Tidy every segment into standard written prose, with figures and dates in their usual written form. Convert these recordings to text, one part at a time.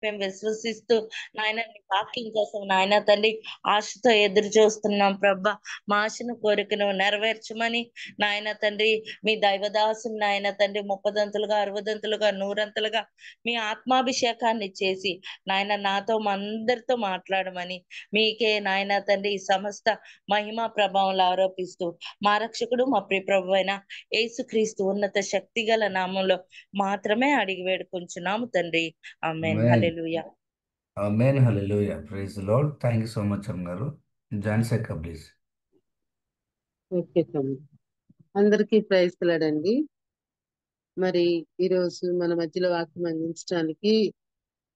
మేము విశ్వసిస్తూ నాయన నీ వాక్యం కోసం నాయన తండ్రి ఆశతో ఎదురు చూస్తున్నాం ప్రభా. మా ఆశను కోరికను నెరవేర్చమని నాయన తండ్రి మీ దైవదాసుని నాయన తండ్రి ముప్పదంతులుగా, అరవదంతులుగా, నూరంతులుగా మీ ఆత్మాభిషేకాన్ని చేసి నాయన నాతో మా అందరితో మాట్లాడమని మీకే నాయన తండ్రి ఈ సమస్త మహిమ ప్రభావాలు ఆరోపిస్తూ మా రక్షకుడు మా ప్రియ ప్రభు అయిన యేసుక్రీస్తు ఉన్నత శక్తి గల నామంలో మాత్రమే అడిగి వేడుకొంచున్నాము తండ్రి. ఆమేన్. ఆమేన్. హల్లెలూయా. ఆమేన్. హల్లెలూయా. Praise the Lord. Thank you so much అమ్మగారు. జాన్సీ అక్క ప్లీజ్. ఓకే తమ్ముడు. అందరికీ ప్రైజ్ లాడండి. మరి ఈరోజు మన మధ్యలో వాక్యం అందించడానికి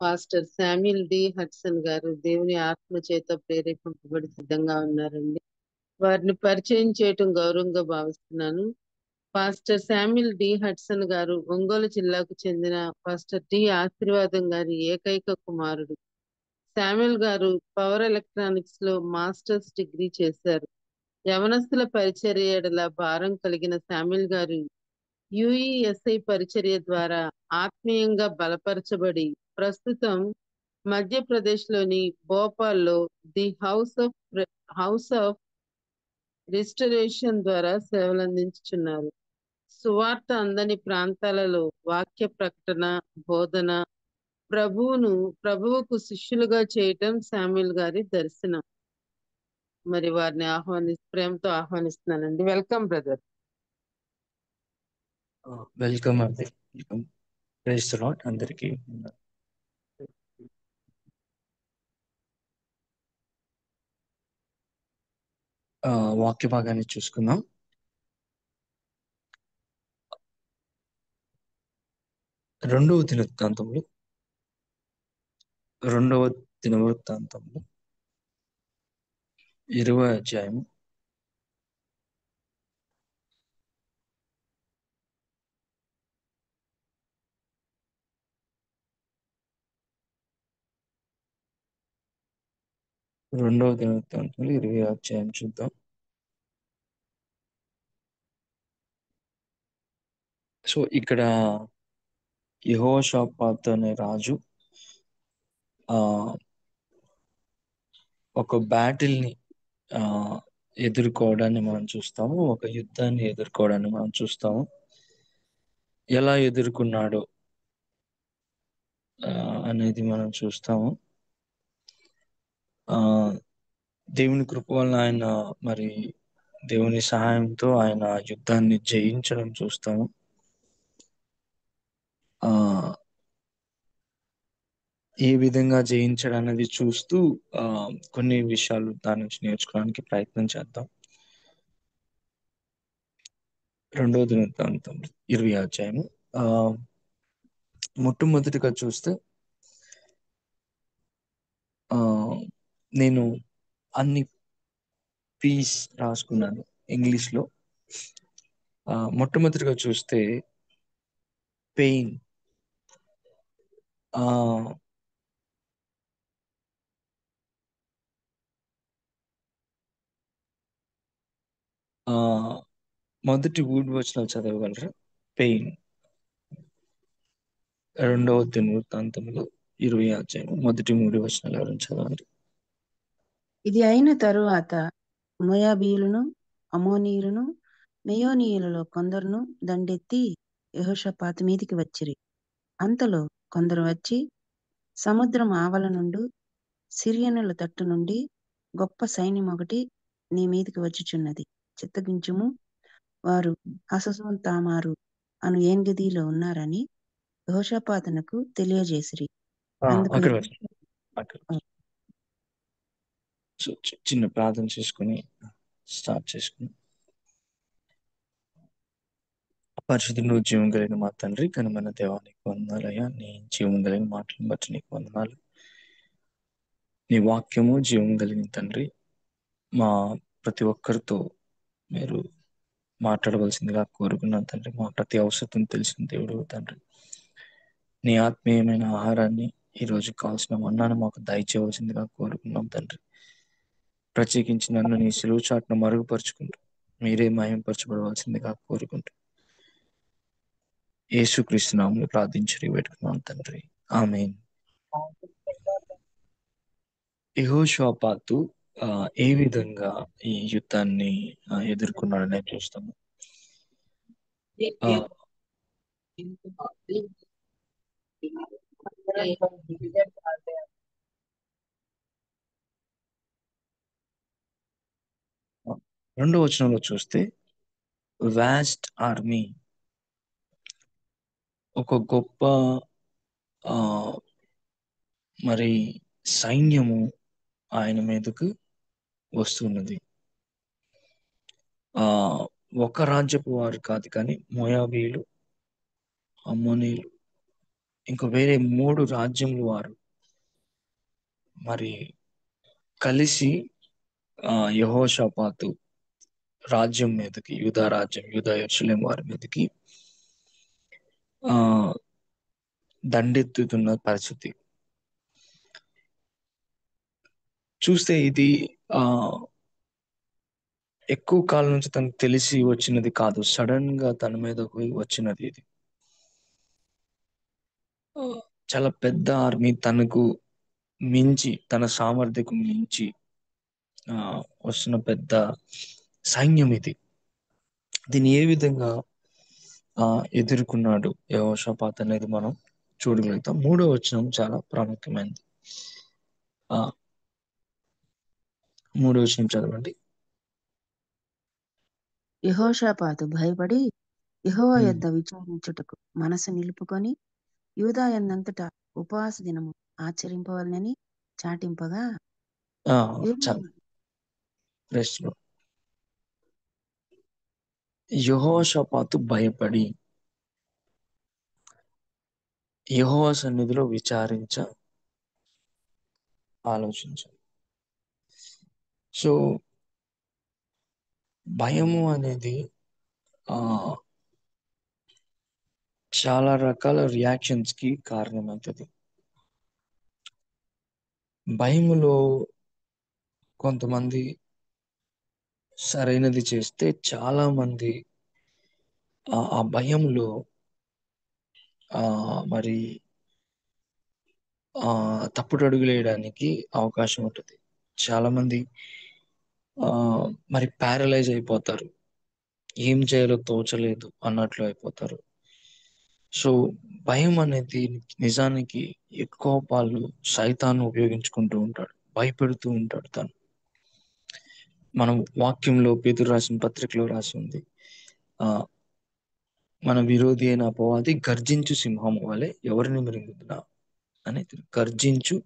పాస్టర్ శామ్యూల్ డి హడ్సన్ గారు దేవుని ఆత్మ చేత ప్రేరేపింపబడి సిద్ధంగా ఉన్నారండి. వారిని పరిచయం చేయటం గౌరవంగా భావిస్తున్నాను. పాస్టర్ శామ్యూల్ డి హడ్సన్ గారు ఒంగోలు జిల్లాకు చెందిన పాస్టర్ డి ఆశీర్వాదం గారి ఏకైక కుమారుడు. శామ్యూల్ గారు పవర్ ఎలక్ట్రానిక్స్ లో మాస్టర్స్ డిగ్రీ చేశారు. యవనస్తుల పరిచర్య ఎడల భారం కలిగిన శామ్యూల్ గారు యుఈఎస్ఐ పరిచర్య ద్వారా ఆత్మీయంగా బలపరచబడి ప్రస్తుతం మధ్యప్రదేశ్ లోని భోపాల్లో ది హౌస్ ఆఫ్ రిస్టరేషన్ ద్వారా సేవలందించుచున్నారు. సువార్త అందని ప్రాంతాలలో వాక్య ప్రకటన, బోధన, ప్రభువుకు శిష్యులుగా చేయటం శామ్యూల్ గారి దర్శనం. మరి వారిని ప్రేమతో ఆహ్వానిస్తున్నానండి. Welcome brother. వెల్కమ్ అండి. వెల్కమ్. ప్రైజ్ ది లార్డ్ అందరికీ. వాక్య భాగాన్ని చూసుకుందాం. రెండవ దినవృత్తాంతంలో 20వ అధ్యాయం 20వ అధ్యాయం చూద్దాం. సో ఇక్కడ యెహోషాపాతు అనే రాజు ఒక బ్యాటిల్ ని ఎదుర్కోవడాన్ని మనం చూస్తాము. ఒక యుద్ధాన్ని ఎదుర్కోవడాన్ని మనం చూస్తాము. ఎలా ఎదుర్కొన్నాడో అనేది మనం చూస్తాము. దేవుని కృప వలన ఆయన మరి దేవుని సహాయంతో ఆయన యుద్ధాన్ని జయించడం చూస్తాము. ఏ విధంగా జయించడం అనేది చూస్తూ కొన్ని విషయాలు దాని నుంచి నేర్చుకోవడానికి ప్రయత్నం చేద్దాం. 2వ దినవృత్తాంతం 20వ అధ్యాయము మొట్టమొదటిగా చూస్తే నేను అన్ని పీస్ రాసుకున్నాను ఇంగ్లీష్ లో. మొట్టమొదటిగా చూస్తే పెయిన్. మొదటి 3 వచనాలు చదవగలరా? పెయిన్. 2వ దినవృత్తాంతంలో 20వ అధ్యాయం మొదటి 3 వచనాలు ఎవరైనా చదవండి. ఇది అయిన తరువాత మోయాబీయులను, అమోనీయులను, మెయోనీయులలో కొందరును దండెత్తి యెహోషాపాతు మీదికి వచ్చిరి. అంతలో కొందరు వచ్చి, సముద్రం ఆవల నుండి సిరియనుల తట్టు నుండి గొప్ప సైన్యం ఒకటి నీ మీదికి వచ్చుచున్నది, చిత్తగించుము, వారు హససోన్ తామారు అను ఏన్గదిలో ఉన్నారని యెహోషాపాతునకు తెలియజేసిరి. చిన్న ప్రార్థన చేసుకుని స్టార్ట్ చేసుకుని. పరిశుద్ధుడు జీవం కలిగిన మా తండ్రి, ఘనమైన దేవానికి వందనాలయ్యా. నీ జీవం కలిగిన మాటలను బట్టి నీకు వందనాలు. నీ వాక్యము జీవం కలిగిన తండ్రి, మా ప్రతి ఒక్కరితో మీరు మాట్లాడవలసిందిగా కోరుకున్నాను తండ్రి. మా ప్రతి అవసరం తెలిసిన దేవుడు తండ్రి. నీ ఆత్మీయమైన ఆహారాన్ని, ఈరోజు కావాల్సిన మన్నాను మాకు దయచేయవలసిందిగా కోరుకున్నాం తండ్రి. ప్రత్యేకించి నన్ను నీ సిలువ చాటును మరుగుపరుచుకుంటూ మీరే మహింపరచబడవలసిందిగా కోరుకుంటూ యేసుక్రీస్తు నామములో ప్రార్థించి పెట్టుకున్నాం తండ్రి. ఆమేన్. యెహోషాపాతు ఏ విధంగా ఈ యుద్ధాన్ని ఎదుర్కొన్నాడనే చూస్తాము. ఆ, 2వ వచనంలో చూస్తే వాస్ట్ ఆర్మీ, ఒక గొప్ప ఆ మరి సైన్యము ఆయన మీదకు వస్తున్నది. ఆ ఒక రాజ్యపు వారు కాదు, కానీ మోయాబీలు, అమ్మోనీలు, ఇంకా వేరే 3 రాజ్యముల వారు మరి కలిసి యెహోషాపాతు రాజ్యం మీదకి, యూదా రాజ్యం, యూదా యెరూషలేం వారి మీదకి ఆ దండెత్తుతున్న పరిస్థితి చూస్తే, ఇది ఆ ఎక్కువ కాలం నుంచి తనకు తెలిసి వచ్చినది కాదు, సడన్ గా తన మీదకు వచ్చినది. ఇది చాలా పెద్ద ఆర్మీ, తనకు మించి, తన సామర్థ్యకు మించి వస్తున్న పెద్ద సైన్యం ఇది. దీన్ని ఏ విధంగా ఎదుర్కొన్నాడు యెహోషాపాతు అనేది మనం చూడగలుగుతాం. 3వ వచనం చాలా ప్రాముఖ్యమైనది. 3వ వచనం చదవండి. యెహోషాపాతు భయపడి యెహోవా ఉమ్. యొద్ద విచారించుటకు మనసు నిలుపుకొని యూదా యందంతటా ఉపవాస దినము ఆచరింపవలనని చాటింపగా చాలా ప్రశ్న. యెహోషాపాతు భయపడి యెహోవా సన్నిధిలో ఆలోచించాలి. సో భయము అనేది చాలా రకాల రియాక్షన్స్ కి కారణమవుతుంది. భయములో కొంతమంది సరైనది చేస్తే, చాలా మంది ఆ భయంలో మరి తప్పుడు అడుగులు వేయడానికి అవకాశం ఉంటుంది. చాలా మంది మరి ప్యారలైజ్ అయిపోతారు, ఏం చేయాలో తోచలేదు అన్నట్లు అయిపోతారు. సో భయం అనేది నిజానికి ఎక్కువ పాలు సైతాన్ని ఉపయోగించుకుంటూ ఉంటాడు, భయపెడుతూ ఉంటాడు తను. మనం వాక్యంలో, పేతురు రాసిన పత్రికలో రాసి ఉంది, మన విరోధి అయిన అపవాది గర్జించు సింహము వలె ఎవరిని మృంగుతున్నా అనేది. గర్జించు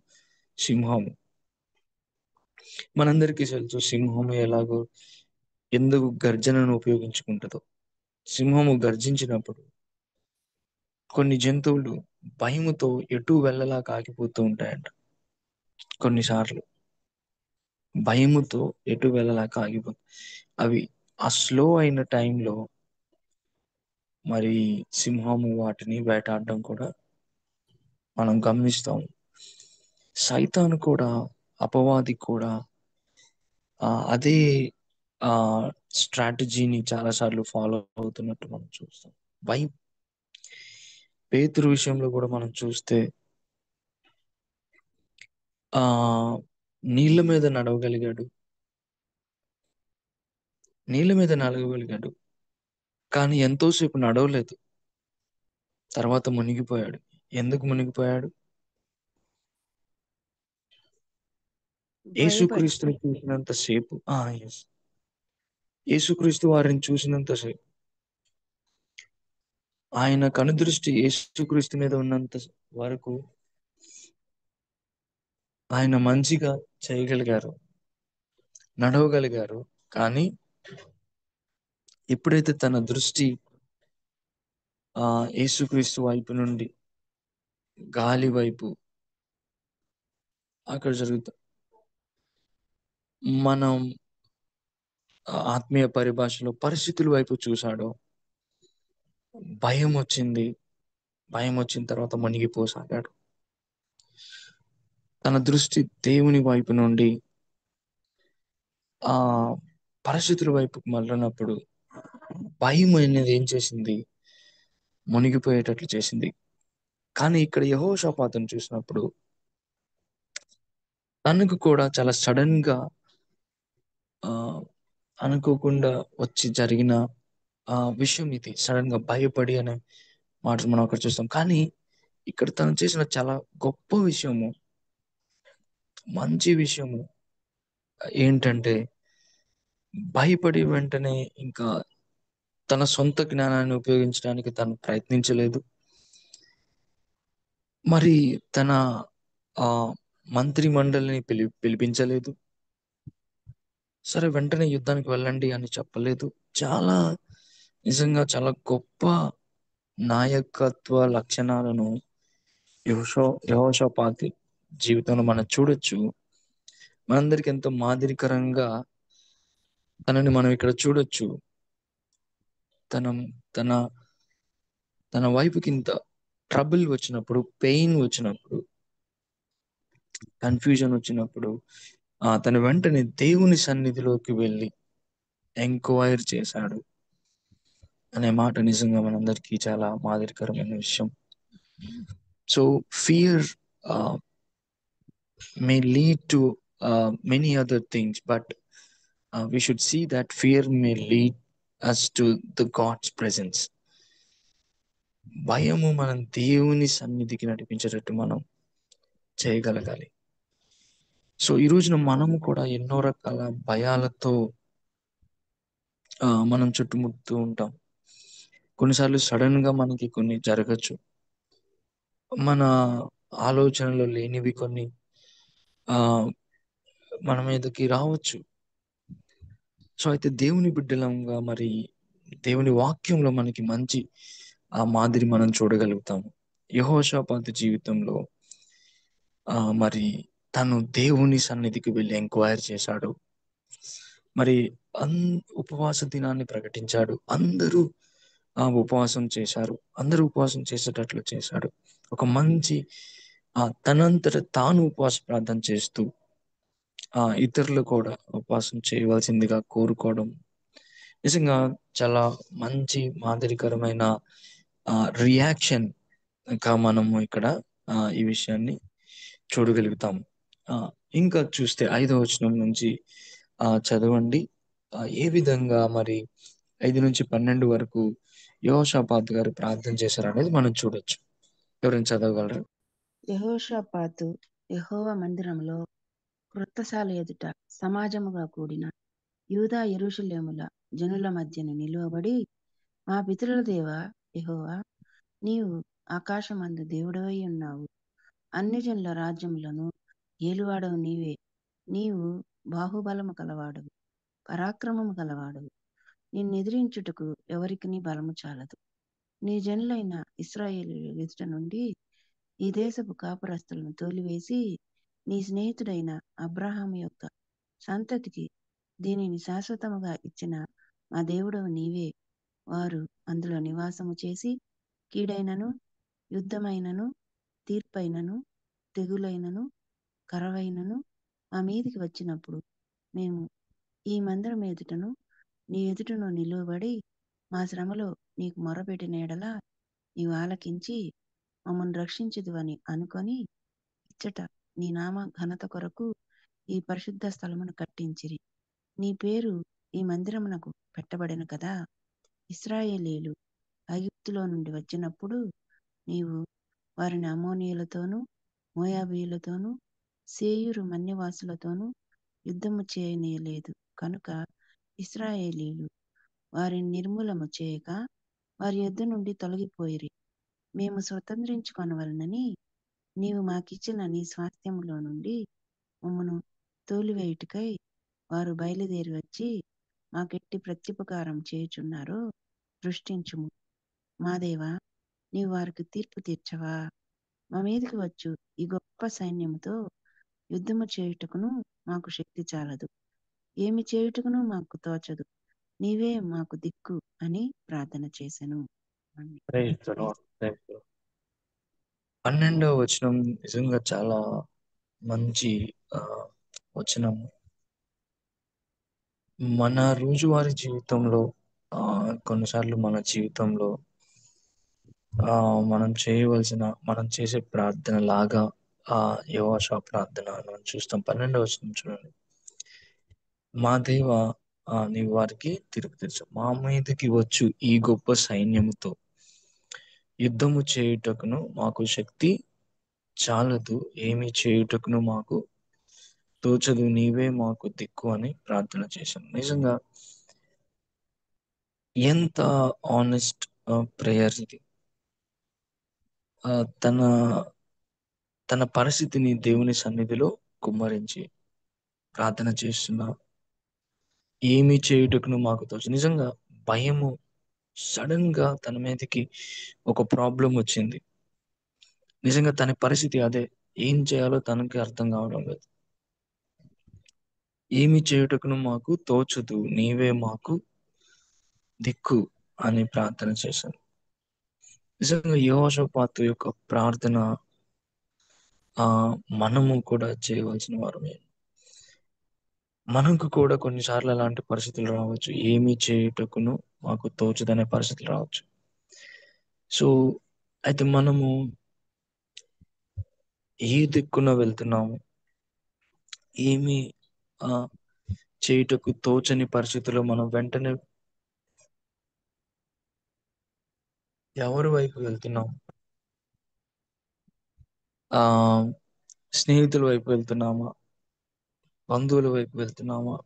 సింహము, మనందరికీ తెలుసు సింహము ఎలాగో, ఎందుకు గర్జనను ఉపయోగించుకుంటుందో. సింహము గర్జించినప్పుడు కొన్ని జంతువులు భయముతో ఎటు వెళ్ళలా కాగిపోతూ ఉంటాయంట. కొన్నిసార్లు భయముతో ఎటు వెళ్ళలా కాగిపోతూ, అవి ఆ స్లో అయిన టైంలో మరి సింహము వాటిని వేటాడడం కూడా మనం గమనిస్తాం. సైతాను కూడా, అపవాది కూడా అదే స్ట్రాటజీని చాలాసార్లు ఫాలో అవుతున్నట్టు మనం చూస్తాం. భయం. పేతురు విషయంలో కూడా మనం చూస్తే నీళ్ళ మీద నడవగలిగాడు, కానీ ఎంతోసేపు నడవలేదు, తర్వాత మునిగిపోయాడు. ఎందుకు మునిగిపోయాడు? యేసుక్రీస్తుని చూసినంతసేపు, యేసుక్రీస్తు వారిని చూసినంతసేపు, ఆయన కనుదృష్టి యేసుక్రీస్తు మీద ఉన్నంత వరకు ఆయన మంచిగా చేయగలిగారు, నడవగలిగారు. కానీ ఎప్పుడైతే తన దృష్టి యేసుక్రీస్తు వైపు నుండి గాలి వైపు, అక్కడ జరుగుతుంది, మనం ఆత్మీయ పరిభాషలో పరిస్థితుల వైపు చూశాడో భయం వచ్చింది. భయం వచ్చిన తర్వాత మునిగిపోసాగాడు. తన దృష్టి దేవుని వైపు నుండి పరిస్థితుల వైపుకు మళ్ళినప్పుడు భయం అనేది ఏం చేసింది? మునిగిపోయేటట్లు చేసింది. కానీ ఇక్కడ యెహోషాపాతును చూసినప్పుడు తనకు కూడా చాలా సడన్గా అనుకోకుండా వచ్చి జరిగిన విషయం ఇది. సడన్గా భయపడి అనే మాట మనం అక్కడ చూస్తాం. కానీ ఇక్కడ తను చేసిన చాలా గొప్ప విషయము, మంచి విషయము ఏంటంటే, భయపడి వెంటనే ఇంకా తన సొంత జ్ఞానాన్ని ఉపయోగించడానికి తను ప్రయత్నించలేదు. మరి తన మంత్రి మండలిని పిలిపించలేదు. సరే వెంటనే యుద్ధానికి వెళ్ళండి అని చెప్పలేదు. చాలా నిజంగా చాలా గొప్ప నాయకత్వ లక్షణాలను యెహోషాపాతు జీవితంలో మనం చూడొచ్చు. మనందరికి ఎంతో మాదిరికరంగా తనని మనం ఇక్కడ చూడొచ్చు. తన తన తన వైపుకి ఇంత ట్రబుల్ వచ్చినప్పుడు, పెయిన్ వచ్చినప్పుడు, కన్ఫ్యూజన్ వచ్చినప్పుడు తను వెంటనే దేవుని సన్నిధిలోకి వెళ్ళి ఎంక్వైర్ చేశాడు అనే మాట నిజంగా మనందరికీ చాలా మాదిరికరమైన విషయం. So fear may lead to many other things, but we should see that fear may lead us to the God's presence. భయము మనం దేవుని సన్నిధికి నడిపించేటట్టు మనం చేయగలగాలి. సో ఈ రోజున మనము కూడా ఎన్నో రకాల భయాలతో మనం చుట్టుముడుతూ ఉంటాం. కొన్నిసార్లు సడన్ గా మనకి కొన్ని జరగచ్చు. మన ఆలోచనలో లేనివి కొన్ని మన మీదకి రావచ్చు. సో అయితే దేవుని బిడ్డలంగా మరి దేవుని వాక్యంలో మనకి మంచి మాదిరి మనం చూడగలుగుతాము. యెహోషాపాతు జీవితంలో మరి తను దేవుని సన్నిధికి వెళ్ళి ఎంక్వైర్ చేశాడు. మరి ఉపవాస దినాన్ని ప్రకటించాడు. అందరూ ఉపవాసం చేశారు. అందరూ ఉపవాసం చేసేటట్లు చేశాడు. ఒక మంచి తనంతట తాను ఉపవాస ప్రార్థన చేస్తూ ఇతరులు కూడా ఉపవాసం చేయవలసిందిగా కోరుకోవడం నిజంగా చాలా మంచి మాదిరికరమైన రియాక్షన్ గా మనము ఇక్కడ ఈ విషయాన్ని చూడగలుగుతాము. ఇంకా చూస్తే 5వ వచనం నుంచి చదవండి. ఏ విధంగా మరి 5 నుంచి 12 వరకు యెహోషాపాతు గారు ప్రార్థన చేశారు అనేది మనం చూడొచ్చు. ఎవరైనా చదవగలరు? యెహోషాపాతు యెహోవా మందిరంలో క్రొత్తశాల ఎదుట సమాజముగా కూడిన యూదా యెరూషలేముల జనుల మధ్యన నిలువబడి, మా పితరుల దేవా యెహోవా, నీవు ఆకాశమందు దేవుడవై ఉన్నావు. అన్ని జనుల రాజ్యములను ఏలువాడవు నీవే. నీవు బాహుబలము కలవాడవు, పరాక్రమము కలవాడవు. నిన్నెదిరించుటకు ఎవరికి బలము చాలదు. నీ జనులైన ఇశ్రాయేలీయుల ఎదుట నుండి ఈ దేశపు కాపురస్తులను తోలివేసి, నీ స్నేహితుడైన అబ్రహాము యొక్క సంతతికి దీనిని శాశ్వతముగా ఇచ్చిన మా దేవుడవు నీవే. వారు అందులో నివాసము చేసి కీడైనను, యుద్ధమైనను, తీర్పైనను, తెగులైనను, కరవైనను మా మీదికి వచ్చినప్పుడు మేము ఈ మందిరం ఎదుటను నీ ఎదుటను నిలువబడి మా శ్రమలో నీకు మొరపెట్టిన ఎడల నీవు ఆలకించి మమ్మల్ని రక్షించుదువని అనుకొని ఇచ్చట నీ నామ ఘనత కొరకు ఈ పరిశుద్ధ స్థలమును కట్టించిరి. నీ పేరు ఈ మందిరమునకు పెట్టబడిన కదా. ఇశ్రాయేలీయులు ఐగుప్తులో నుండి వచ్చినప్పుడు నీవు వారిని అమ్మోనీయులతోనూ, మోయాబీయులతోనూ, సేయీరు మన్యవాసులతోనూ యుద్ధము చేయనీయలేదు కనుక ఇశ్రాయేలీయులు వారిని నిర్మూలము చేయక వారి యొద్ద నుండి తొలగిపోయిరి. మేము స్వతంత్రించుకొనవలనని నీవు మాకిచ్చిన నీ స్వాస్థ్యములో నుండి మమ్మను తోలివేయుటకై వారు బయలుదేరి వచ్చి మాకెట్టి ప్రత్యుపకారం చేయుచున్నారో దృష్టించుము. మా దేవా, నీవు వారికి తీర్పు తీర్చవా? మా మీదికి వచ్చు ఈ గొప్ప సైన్యముతో యుద్ధము చేయుటకును మాకు శక్తి చాలదు, ఏమి చేయుటకును మాకు తోచదు. నీవే మాకు దిక్కు అని ప్రార్థన చేసెను. 12వ వచనం నిజంగా చాలా మంచి వచనం. మన రోజువారీ జీవితంలో కొన్నిసార్లు మన జీవితంలో మనం చేసే ప్రార్థన లాగా యెహోషువ ప్రార్థన మనం చూస్తాం. 12వ వచనం చూడండి. మా దేవ, నీవు వారికి తిరుగు తెచ్చు, మా మీదకి వచ్చు ఈ గొప్ప సైన్యముతో యుద్ధము చేయుటకును మాకు శక్తి చాలదు, ఏమి చేయుటకును మాకు తోచదు, నీవే మాకు దిక్కు అని ప్రార్థన చేశాను. నిజంగా ఎంత ఆనెస్ట్ ప్రేయర్ ఇది. తన తన పరిస్థితిని దేవుని సన్నిధిలో కుమ్మరించి ప్రార్థన చేస్తున్నా, ఏమి చేయుటకును మాకు తోచదు. నిజంగా భయము సడన్ గా తన మీదకి ఒక ప్రాబ్లం వచ్చింది. నిజంగా తన పరిస్థితి అదే. ఏం చేయాలో తనకి అర్థం కావడం లేదు. ఏమి చేయుటకును మాకు తోచదు, నీవే మాకు దిక్కు అని ప్రార్థన చేశాను. నిజంగా యెహోషాపాతు యొక్క ప్రార్థన మనము కూడా చేయవలసిన వారమే. మనకు కూడా కొన్నిసార్లు అలాంటి పరిస్థితులు రావచ్చు. ఏమి చేయుటకును మాకు తోచదనే పరిస్థితులు రావచ్చు. సో అయితే మనము ఏ దిక్కున వెళ్తున్నాము, ఏమి చేయుటకు తోచని పరిస్థితుల్లో మనం వెంటనే ఎవరి వైపు వెళ్తున్నాం? ఆ స్నేహితుల వైపు వెళ్తున్నామా? బంధువుల వైపు వెళ్తున్నామా?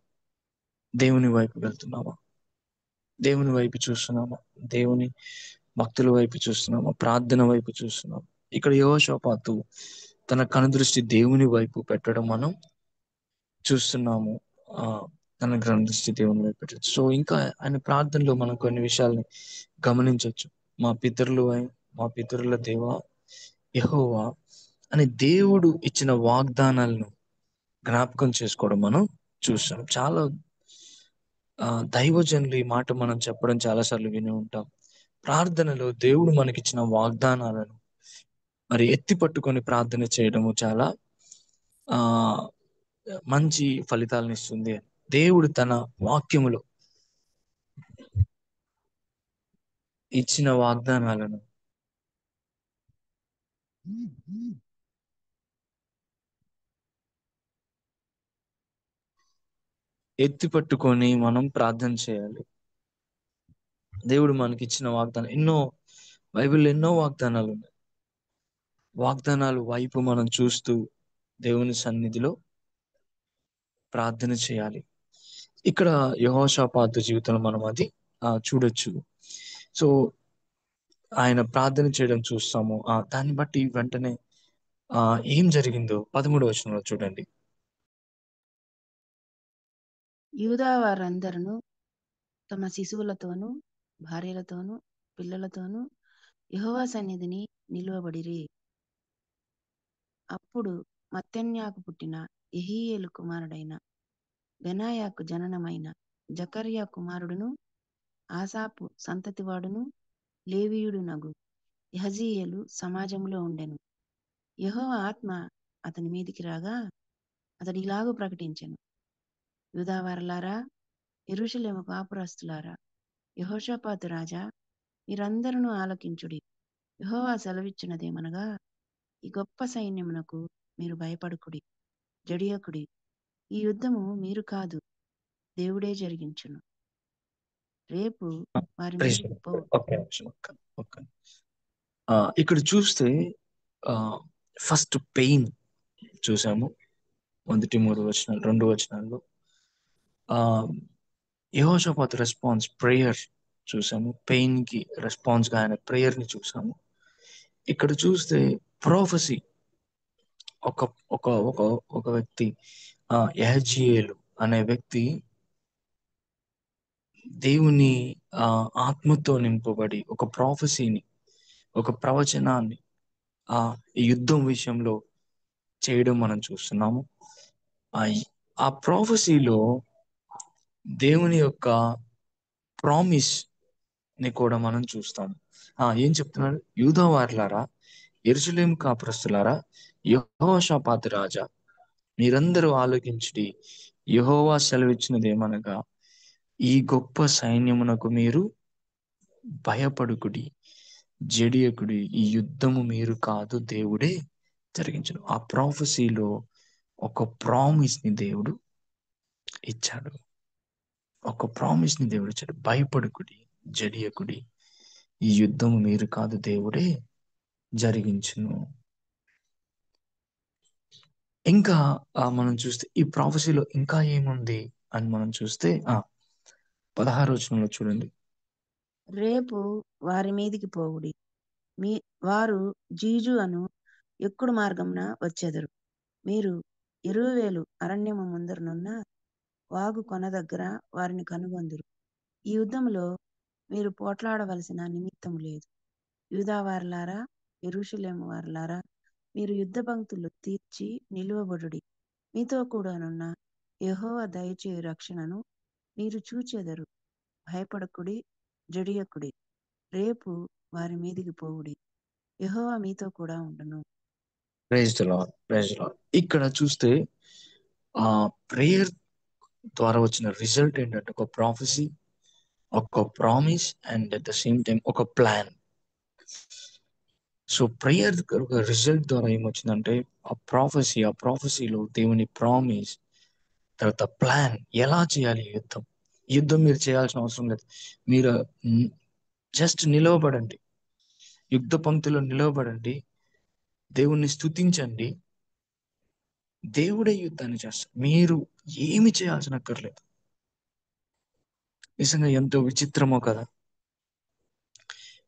దేవుని వైపు వెళ్తున్నామా? దేవుని వైపు చూస్తున్నామా? దేవుని భక్తుల వైపు చూస్తున్నామా? ప్రార్థన వైపు చూస్తున్నామా? ఇక్కడ యెహోషాపాతు తన కనుదృష్టి దేవుని వైపు పెట్టడం మనం చూస్తున్నాము. తన కనుదృష్టి దేవుని వైపు పెట్టచ్చు. సో ఇంకా ఆయన ప్రార్థనలో మనం కొన్ని విషయాల్ని గమనించవచ్చు. మా పితరుల దేవ యెహోవా అని దేవుడు ఇచ్చిన వాగ్దానాలను జ్ఞాపకం చేసుకోవడం మనం చూస్తాం. చాలా దైవజనులు ఈ మాట మనం చెప్పడం చాలాసార్లు విని ఉంటాం. ప్రార్థనలో దేవుడు మనకిచ్చిన వాగ్దానాలను మరి ఎత్తి పట్టుకొని ప్రార్థన చేయడము చాలా మంచి ఫలితాలను ఇస్తుంది. దేవుడు తన వాక్యములో ఇచ్చిన వాగ్దానాలను ఎత్తి పట్టుకొని మనం ప్రార్థన చేయాలి. దేవుడు మనకి ఇచ్చిన వాగ్దానం బైబిల్లో ఎన్నో వాగ్దానాలు ఉన్నాయి. వాగ్దానాలు వైపు మనం చూస్తూ దేవుని సన్నిధిలో ప్రార్థన చేయాలి. ఇక్కడ యెహోషాపాతు జీవితంలో మనం అది చూడొచ్చు. సో ఆయన ప్రార్థన చేయడం చూస్తాము. దాన్ని బట్టి వెంటనే ఏం జరిగిందో 13వ వచనంలో చూడండి. యూదా వారందరూ తమ శిశువులతోనూ భార్యలతోనూ పిల్లలతోనూ యెహోవా సన్నిధిని నిలువబడిరి. అప్పుడు మత్తన్యాకు పుట్టిన యెహీయేలు కుమారుడైన బెనాయాకు జననమైన జకర్యా కుమారుడును ఆసాపు సంతతివాడును లేవీయుడునగు యహజీయేలు సమాజంలో ఉండెను. యెహోవా ఆత్మ అతని మీదికి రాగా అతడు ఇలాగూ ప్రకటించెను: యూదావారలారా, యెరూషలేము కాపురస్తులారా, యెహోషాపాతు రాజా, మీరందరూ ఆలకించుడి. యెహోవా సెలవిచ్చినదేమనగా, ఈ గొప్ప సైన్యమునకు మీరు భయపడకుడి, జడియకుడి. ఈ యుద్ధము మీరు కాదు, దేవుడే జరిగించును. రేపు వారి మీదికి ఇక్కడ చూస్తే ఫస్ట్ పెయిన్ చూసాము. 1-3 వచనాలు, 2 వచనాల్లో యెహోషాపాతు రెస్పాన్స్ ప్రేయర్ చూసాము. పెయిన్ కి రెస్పాన్స్ గా ఆయన ప్రేయర్ ని చూసాము. ఇక్కడ చూస్తే ప్రొఫెసీ ఒక ఒక ఒక ఒక వ్యక్తి యహజీయేలు అనే వ్యక్తి దేవుని ఆత్మతో నింపబడి ఒక ప్రాఫెసీని, ఒక ప్రవచనాన్ని ఈ యుద్ధం విషయంలో చేయడం మనం చూస్తున్నాము. ఆ ప్రాఫెసీలో దేవుని యొక్క ప్రామిస్ ని కూడా మనం చూస్తాము. ఏం చెప్తున్నాడు? యూదా వారలారా, యెరూషలేము కాపురస్తులారా, యెహోషాపాతు రాజా, మీరందరూ ఆలోకించుడి. యెహోవా సెలవిచ్చినది ఏమనగా, ఈ గొప్ప సైన్యమునకు మీరు భయపడుకుడి, జడియకుడి. ఈ యుద్ధము మీరు కాదు, దేవుడే జరిగించును. ఆ ప్రాఫెసీలో ఒక ప్రామిస్ ని దేవుడు ఇచ్చాడు. ఒక ప్రామిస్ ని దేవుడు ఇచ్చాడు. భయపడకుడి, జడియకుడి, ఈ యుద్ధం మీరు కాదు, దేవుడే జరిగించును. ఇంకా మనం చూస్తే ఈ ప్రాఫెసీలో ఇంకా ఏముంది అని మనం చూస్తే 16వ వచనంలో చూడండి. రేపు వారి మీదికి పోవుడి, వారు జీజు అను ఎక్కుడు మార్గమున వచ్చెదరు. మీరు ఇరువేలు అరణ్యము ముందరనున్న వాగు కొన దగ్గర వారిని కనుగొందురు. ఈ యుద్ధములో మీరు పోట్లాడవలసిన నిమిత్తము లేదు. యూదావారులారా, యెరూషలేము వారులారా, మీరు యుద్ధ పంక్తులు తీర్చి నిలువబడుడి. మీతో కూడానున్న యెహోవా దయచేయు రక్షణను మీరు చూచెదరు. భయపడకుడి, జడియకుడి. రేపు వారి మీదికి పోవుడి, యెహోవా మీతో కూడా ఉండును. Praise the Lord, praise the Lord. ఇక్కడ చూస్తే ఆ ప్రేయర్ ద్వారా వచ్చిన రిజల్ట్ ఏంటంటే ఒక ప్రాఫెసీ, ఒక promise and at the same time ఒక ప్లాన్. సో ప్రేయర్ రిజల్ట్ ద్వారా ఏమొచ్చిందంటే ఆ ప్రాఫెసీలో దేవుని ప్రామిస్, తర్వాత ప్లాన్, ఎలా చేయాలి యుద్ధం. యుద్ధం మీరు చేయాల్సిన అవసరం లేదు. మీరు జస్ట్ నిలవబడండి, యుద్ధ పంక్తిలో నిలవబడండి, దేవుణ్ణి స్తుతించండి, దేవుడే యుద్ధాన్ని చేస్తారు. మీరు ఏమి చేయాల్సిన అక్కర్లేదు. నిజంగా ఎంతో విచిత్రమో కదా.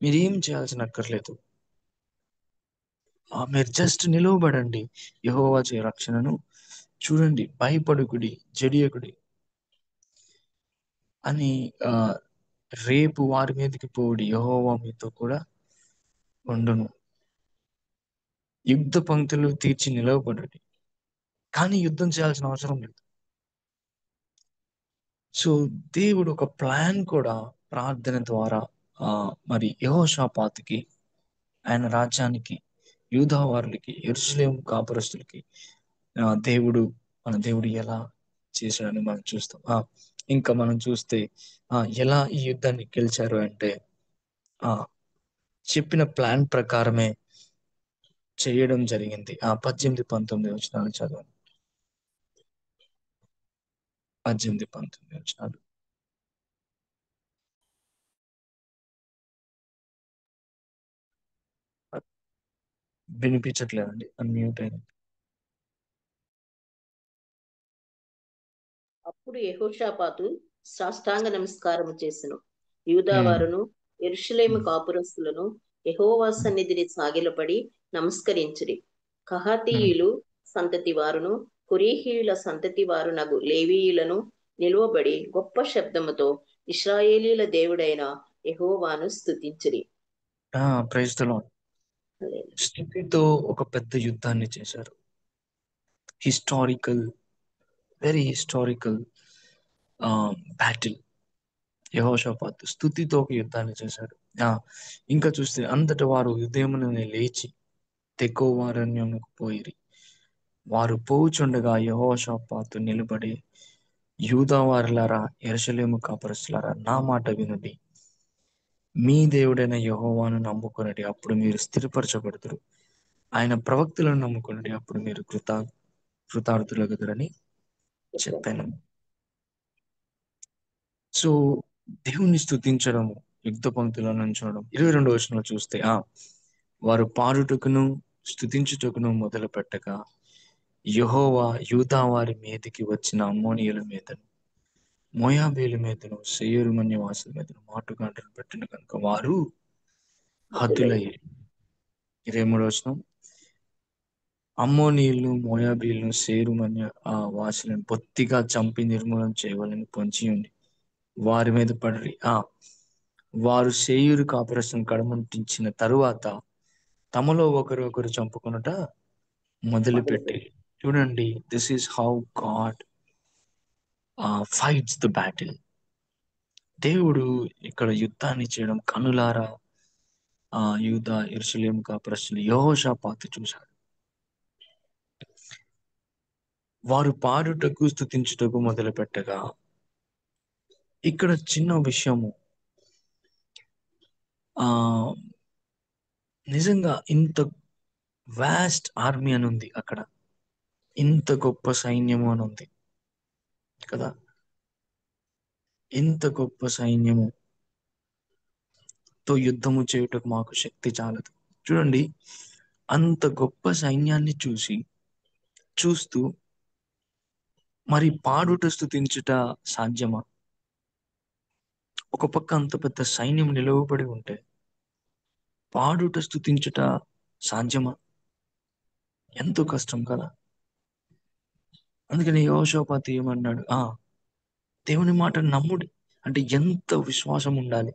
మీరేం చేయాల్సిన అక్కర్లేదు. మీరు జస్ట్ నిలవబడండి, యెహోవా చే రక్షణను చూడండి, భయపడుకుడి, జడియకుడి అని. రేపు వారి మీదకి పోవుడి, యెహోవా మీతో కూడా ఉండును. యుద్ధ పంక్తులు తీర్చి నిలవబడండి, కానీ యుద్ధం చేయాల్సిన అవసరం లేదు. సో దేవుడు ఒక ప్లాన్ కూడా ప్రార్థన ద్వారా మరి యెహోషాపాతుకి, ఆయన రాజ్యానికి, యూదా వారులకి, యెరూషలేము కాపురస్తులకి మన దేవుడు ఎలా చేశాడని మనం చూస్తాం. ఇంకా మనం చూస్తే ఎలా ఈ యుద్ధాన్ని గెలిచారు అంటే చెప్పిన ప్లాన్ ప్రకారమే చేయడం జరిగింది. 18, 19 వచనాలు చదవండి. 18, 19 వచనాలు. వినిపించట్లేదండి, అన్మ్యూట్ అయింది. అప్పుడు యెహోషాపాతు సాష్టాంగ నమస్కారము చేసెను. యూదావారును యెరూషలేము కాపురస్తులను యెహోవా సన్నిధిని సాగిలపడి నమస్కరించిరి. కహాతీయులు సంతతి వారును కొరీహీయుల సంతతి వారునగు లేవీయులను నిలువబడి గొప్ప శబ్దముతో ఇశ్రాయేలీల దేవుడైన యెహోవాను స్తుతించిరి. Praise the Lord. స్థుతితో ఒక పెద్ద యుద్ధాన్ని చేశారు. Very historical battle. యెహోషాపాతు స్థుతితో ఒక యుద్ధాన్ని చేశాడు. ఇంకా చూస్తే అంతటి వారు ఉదయముననే లేచి తెకోవారణ్యమునకు పోయిరి. వారు పోవుచుండగా యెహోషాపాతు నిలబడి, యూదా వారులారా, యెరూషలేము కాపురస్తులారా, నా మాట వినుడి. మీ దేవుడైన యెహోవాను నమ్ముకొనుడి, అప్పుడు మీరు స్థిరపరచబడుదురు. ఆయన ప్రవక్తలను నమ్ముకొనుడి, అప్పుడు మీరు కృతార్థులగుదురని చెప్పాను. సో దేవుణ్ణి స్తుతించడము, యుద్ధ పంక్తిలో నుంచోవడం. 22వ వచనంలో చూస్తే వారు పాడుటకును స్తుతించుటకును మొదలు పెట్టగా యెహోవా యూదా వారి మీదికి వచ్చిన అమ్మోనీయుల మీదను, మోయాబీయుల మీదను, సెయీరు నివాసుల మీదను మాటుగాండ్రలు పెట్టిన కనుక వారు హతులయ్యారు. 23వ వచనం, అమ్మోనీయులను, మోయాబీయులను, సెయీరు వాసులను బొత్తిగా చంపి నిర్మూలన చేయవాలని పొంచి ఉంది వారి మీద పడి వారు సెయీరు కాపురస్తులను కడముట్టించిన తరువాత తమలో ఒకరు చంపుకొనుట మొదలుపెట్టి. చూడండి, this is how God fights the battle. దేవుడు ఇక్కడ యుద్ధాన్ని చేయడం కనులారా యూదా, యెరూషలేము కాపురస్తులు యెహోషాపాతు చూశాడు. వారు పాడుటకు స్తుతించుటకు మొదలు పెట్టగా, ఇక్కడ చిన్న విషయము, నిజంగా ఇంత వాస్ట్ ఆర్మీ అని ఉంది అక్కడ, ఇంత గొప్ప సైన్యము అని ఉంది కదా. ఇంత గొప్ప సైన్యముతో యుద్ధము చేయుటకు మాకు శక్తి చాలదు. చూడండి, అంత గొప్ప సైన్యాన్ని చూస్తూ మరి పాడుట స్తుతించుట సాధ్యమా? ఒక పక్క అంత పెద్ద సైన్యం నిలవబడి ఉంటే పాడుట స్తుతించుట సాధ్యమా? ఎంతో కష్టం కదా. అందుకని యెహోషాపాతు ఏమన్నాడు, దేవుని మాట నమ్ముడి. అంటే ఎంత విశ్వాసం ఉండాలి.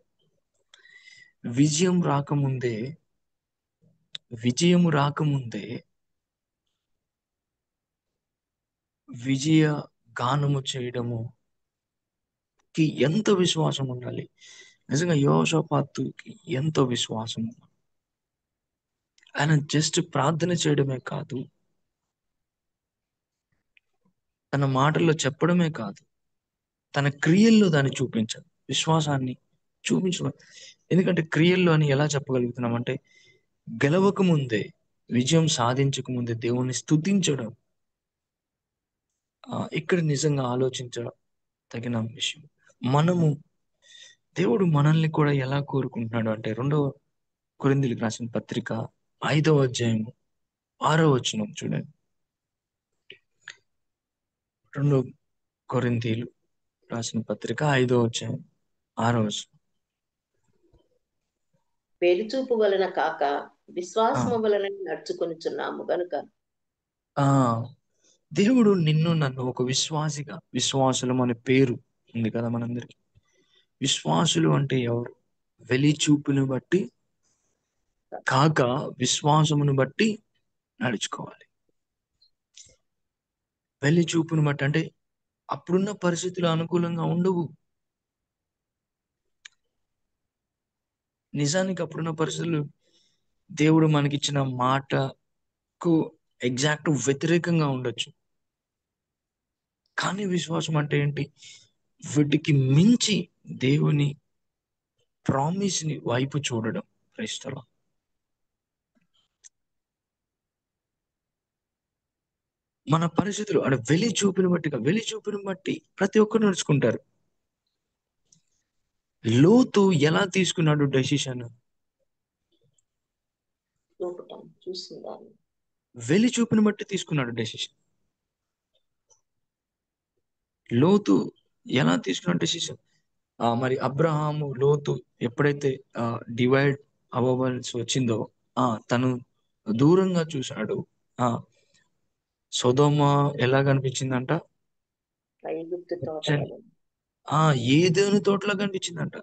విజయము రాకముందే విజయ గానము చేయడముకి ఎంత విశ్వాసం ఉండాలి. నిజంగా యెహోషాపాతుకి ఎంతో విశ్వాసం. ఆయన జస్ట్ ప్రార్థన చేయడమే కాదు, తన మాటల్లో చెప్పడమే కాదు, తన క్రియల్లో దాన్ని చూపించాడు, విశ్వాసాన్ని చూపించడం. ఎందుకంటే క్రియల్లో అని ఎలా చెప్పగలుగుతున్నాం అంటే, గెలవక ముందే, విజయం సాధించక ముందే దేవుణ్ణి స్తుతించడం ఇక్కడ నిజంగా ఆలోచించడం తగిన విషయం. దేవుడు మనల్ని కూడా ఎలా కోరుకుంటున్నాడు అంటే, 2 కొరింథీయులకు రాసిన పత్రిక 5వ అధ్యాయము 6వ వచనం చూడండి. 2 కొరింథీయులు రాసిన పత్రిక 5వ అధ్యాయం 6వ వచనం. పేరుచూపు వలన కాక విశ్వాసము వలన నడుచుకొనుచున్నాము గనుక. దేవుడు నిన్ను నన్ను ఒక విశ్వాసులు అనే పేరు ఉంది కదా మనందరికి. విశ్వాసులు అంటే ఎవరు? వెలిచూపును బట్టి కాక విశ్వాసమును బట్టి నడుచుకోవాలి. వెలిచూపును బట్టి అంటే అప్పుడున్న పరిస్థితులు అనుకూలంగా ఉండవు. నిజానికి అప్పుడున్న పరిస్థితులు దేవుడు మనకిచ్చిన మాటకు ఎగ్జాక్ట్ వ్యతిరేకంగా ఉండొచ్చు. కానీ విశ్వాసం అంటే ఏంటి? వీటికి మించి దేవుని ప్రామిస్ ని వైపు చూడడం. క్రైస్తవం మన పరిస్థితులు అంటే వెలి చూపుని బట్టి ప్రతి ఒక్కరు నడుచుకుంటారు. లోతు ఎలా తీసుకున్నాడు డెసిషన్? వెలి చూపుని బట్టి తీసుకున్నాడు డెసిషన్. లోతు ఎలా తీసుకున్నాడు డెసిషన్? మరి అబ్రహాము లోతు ఎప్పుడైతే డివైడ్ అవ్వవలసి వచ్చిందో తను దూరంగా చూశాడు. సొదొమ ఎలా కనిపించిందంట? ఏదేను తోటలా కనిపించిందంట.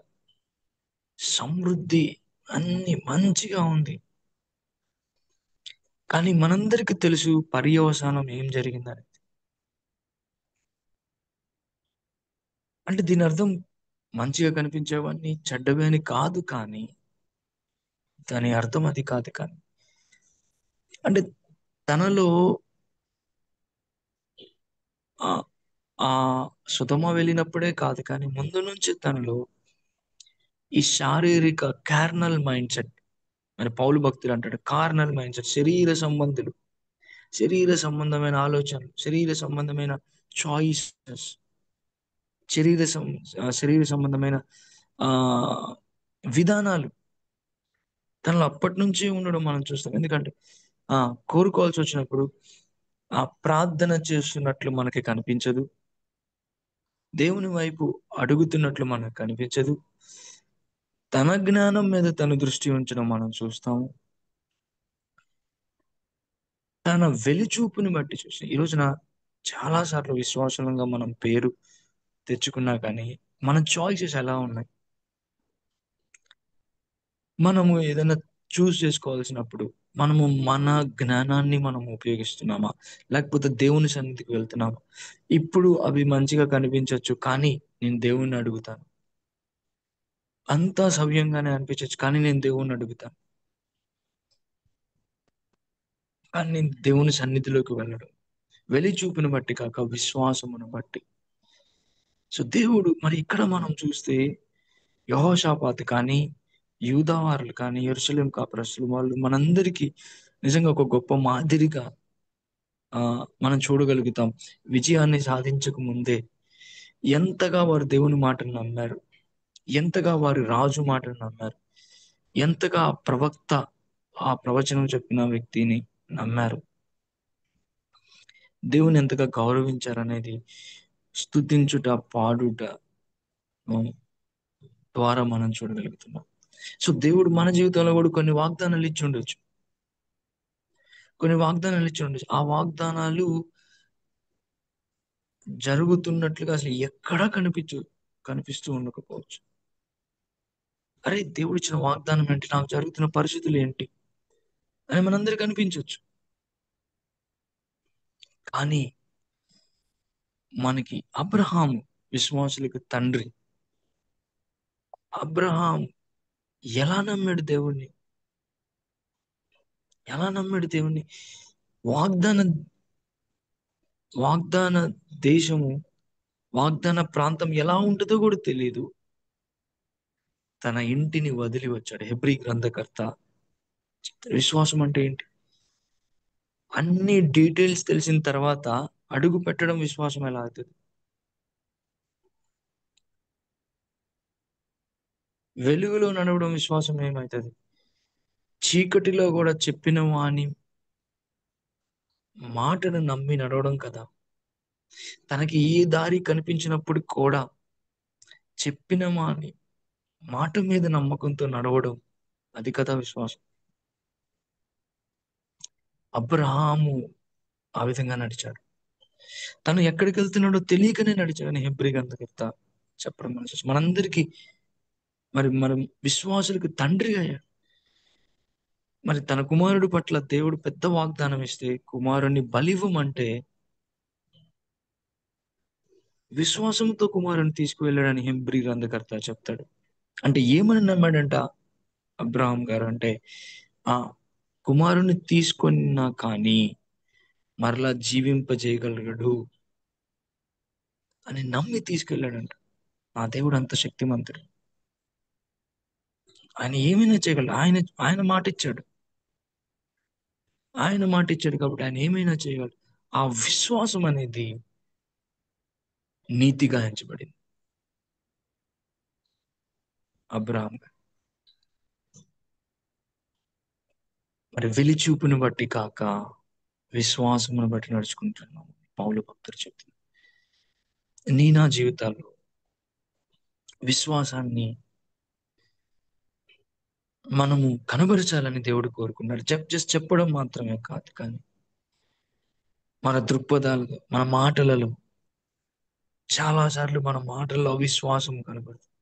సమృద్ధి అన్ని మంచిగా ఉంది. కానీ మనందరికి తెలుసు పర్యవసానం ఏం జరిగిందని. అంటే దీని అర్థం మంచిగా కనిపించేవాడిని చెడ్డవి అని కాదు, కానీ దాని అర్థం అది కాదు. కానీ అంటే తనలో ఆ సుధమ వెళ్ళినప్పుడే కాదు, కానీ ముందు నుంచి తనలో ఈ శారీరక కార్నల్ మైండ్ సెట్ అని పౌలు భక్తులు అంటాడు. కార్నల్ మైండ్ సెట్, శరీర సంబంధమైన ఆలోచనలు, శరీర సంబంధమైన చాయిసెస్, శరీర సంబంధమైన విధానాలు తనలో అప్పటి నుంచి ఉండడం మనం చూస్తాం. ఎందుకంటే కోరుకోవాల్సి వచ్చినప్పుడు ప్రార్థన చేస్తున్నట్లు మనకి కనిపించదు, దేవుని వైపు అడుగుతున్నట్లు మనకు కనిపించదు, తన జ్ఞానం మీద తన దృష్టి ఉంచడం మనం చూస్తాము. తన వెలిచూపుని బట్టి చూసి ఈ రోజున చాలా సార్లు విశ్వాసంగా మనం పేరు తెచ్చుకున్నా కానీ మన చాయిసెస్ ఎలా ఉన్నాయి? మనము ఏదైనా చూస్ చేసుకోవాల్సినప్పుడు మనము మన జ్ఞానాన్ని మనం ఉపయోగిస్తున్నామా, లేకపోతే దేవుని సన్నిధికి వెళ్తున్నామా? ఇప్పుడు అవి మంచిగా కనిపించవచ్చు, కానీ నేను దేవుణ్ణి అడుగుతాను. అంతా సవ్యంగానే అనిపించవచ్చు, కానీ నేను దేవుణ్ణి అడుగుతాను. కానీ నేను దేవుని సన్నిధిలోకి వెళ్ళడం వెలిచూపును బట్టి కాక విశ్వాసమును బట్టి. సో దేవుడు మరి ఇక్కడ మనం చూస్తే యెహోషాపాతు కానీ యూదావారులు కానీ యెరూషలేము కాపురస్తులు వాళ్ళు మనందరికీ నిజంగా ఒక గొప్ప మాదిరిగా మనం చూడగలుగుతాం. విజయాన్ని సాధించక ముందే ఎంతగా వారు దేవుని మాటను నమ్మారు, ఎంతగా వారి రాజు మాటను నమ్మారు, ఎంతగా ప్రవక్త ఆ ప్రవచనం చెప్పిన వ్యక్తిని నమ్మారు, దేవుని ఎంతగా గౌరవించారనేది స్తుతించుట, పాడుట ద్వారా మనం చూడగలుగుతున్నాం. సో దేవుడు మన జీవితంలో కూడా కొన్ని వాగ్దానాలు ఇచ్చి ఉండొచ్చు, ఆ వాగ్దానాలు జరుగుతున్నట్లుగా అసలు ఎక్కడా కనిపిస్తూ ఉండకపోవచ్చు. అరే, దేవుడు ఇచ్చిన వాగ్దానం ఏంటి, నాకు జరుగుతున్న పరిస్థితులు ఏంటి అని మనందరికీ అనిపించవచ్చు. కానీ మనకి అబ్రహాము విశ్వాసులకు తండ్రి. అబ్రహాం ఎలా నమ్మాడు దేవుణ్ణి, వాగ్దాన దేశము, వాగ్దాన ప్రాంతం ఎలా ఉంటుందో కూడా తెలియదు, తన ఇంటిని వదిలి వచ్చాడు. హెబ్రీ గ్రంథకర్త విశ్వాసం అంటే ఏంటి, అన్ని డీటెయిల్స్ తెలిసిన తర్వాత అడుగు పెట్టడం విశ్వాసం ఎలా అవుతుంది? వెలుగులో నడవడం విశ్వాసం ఏమవుతుంది? చీకటిలో కూడా చెప్పిన వాని మాటను నమ్మి నడవడం కదా. తనకి ఏ దారి కనిపించినప్పుడు కూడా చెప్పిన వాని మాట మీద నమ్మకంతో నడవడం, అది కదా విశ్వాసం. అబ్రహాము ఆ విధంగా నడిచాడు. తను ఎక్కడికి వెళ్తున్నాడో తెలియకనే నడిచాడని హెబ్రీ గ్రంథకర్త చెప్పడం మనందరికీ. మనం విశ్వాసులకు తండ్రి అయ్యాడు. మరి తన కుమారుడు పట్ల దేవుడు పెద్ద వాగ్దానం ఇస్తే కుమారుణ్ణి బలివ్వమంటే విశ్వాసంతో కుమారుని తీసుకువెళ్ళాడని హెబ్రీ గ్రంథకర్త చెప్తాడు. అంటే ఏమని నమ్మాడంట అబ్రహాం గారు అంటే, ఆ కుమారుని తీసుకున్నా కానీ మరలా జీవింపజేయగలగడు అని నమ్మి తీసుకెళ్ళాడంట. ఆ దేవుడు అంత శక్తిమంతుడు, ఆయన ఏమైనా చేయగలడు. ఆయన మాట ఇచ్చాడు, కాబట్టి ఆయన ఏమైనా చేయగలడు. ఆ విశ్వాసం అనేది నీతిగా ఎంచబడింది అబ్రహాం గారు. మరి వెలిచూపుని బట్టి కాక విశ్వాసమును బట్టి నడుచుకుంటున్నాము. పౌలు భక్తుడు చెప్తున్నారు, నా జీవితాల్లో విశ్వాసాన్ని మనము కనబరచాలని దేవుడు కోరుకున్నాడు. జస్ట్ చెప్పడం మాత్రమే కాదు, కానీ మన దృక్పథాలు, మన మాటలలో చాలాసార్లు మన మాటల్లో అవిశ్వాసం కనబడుతుంది.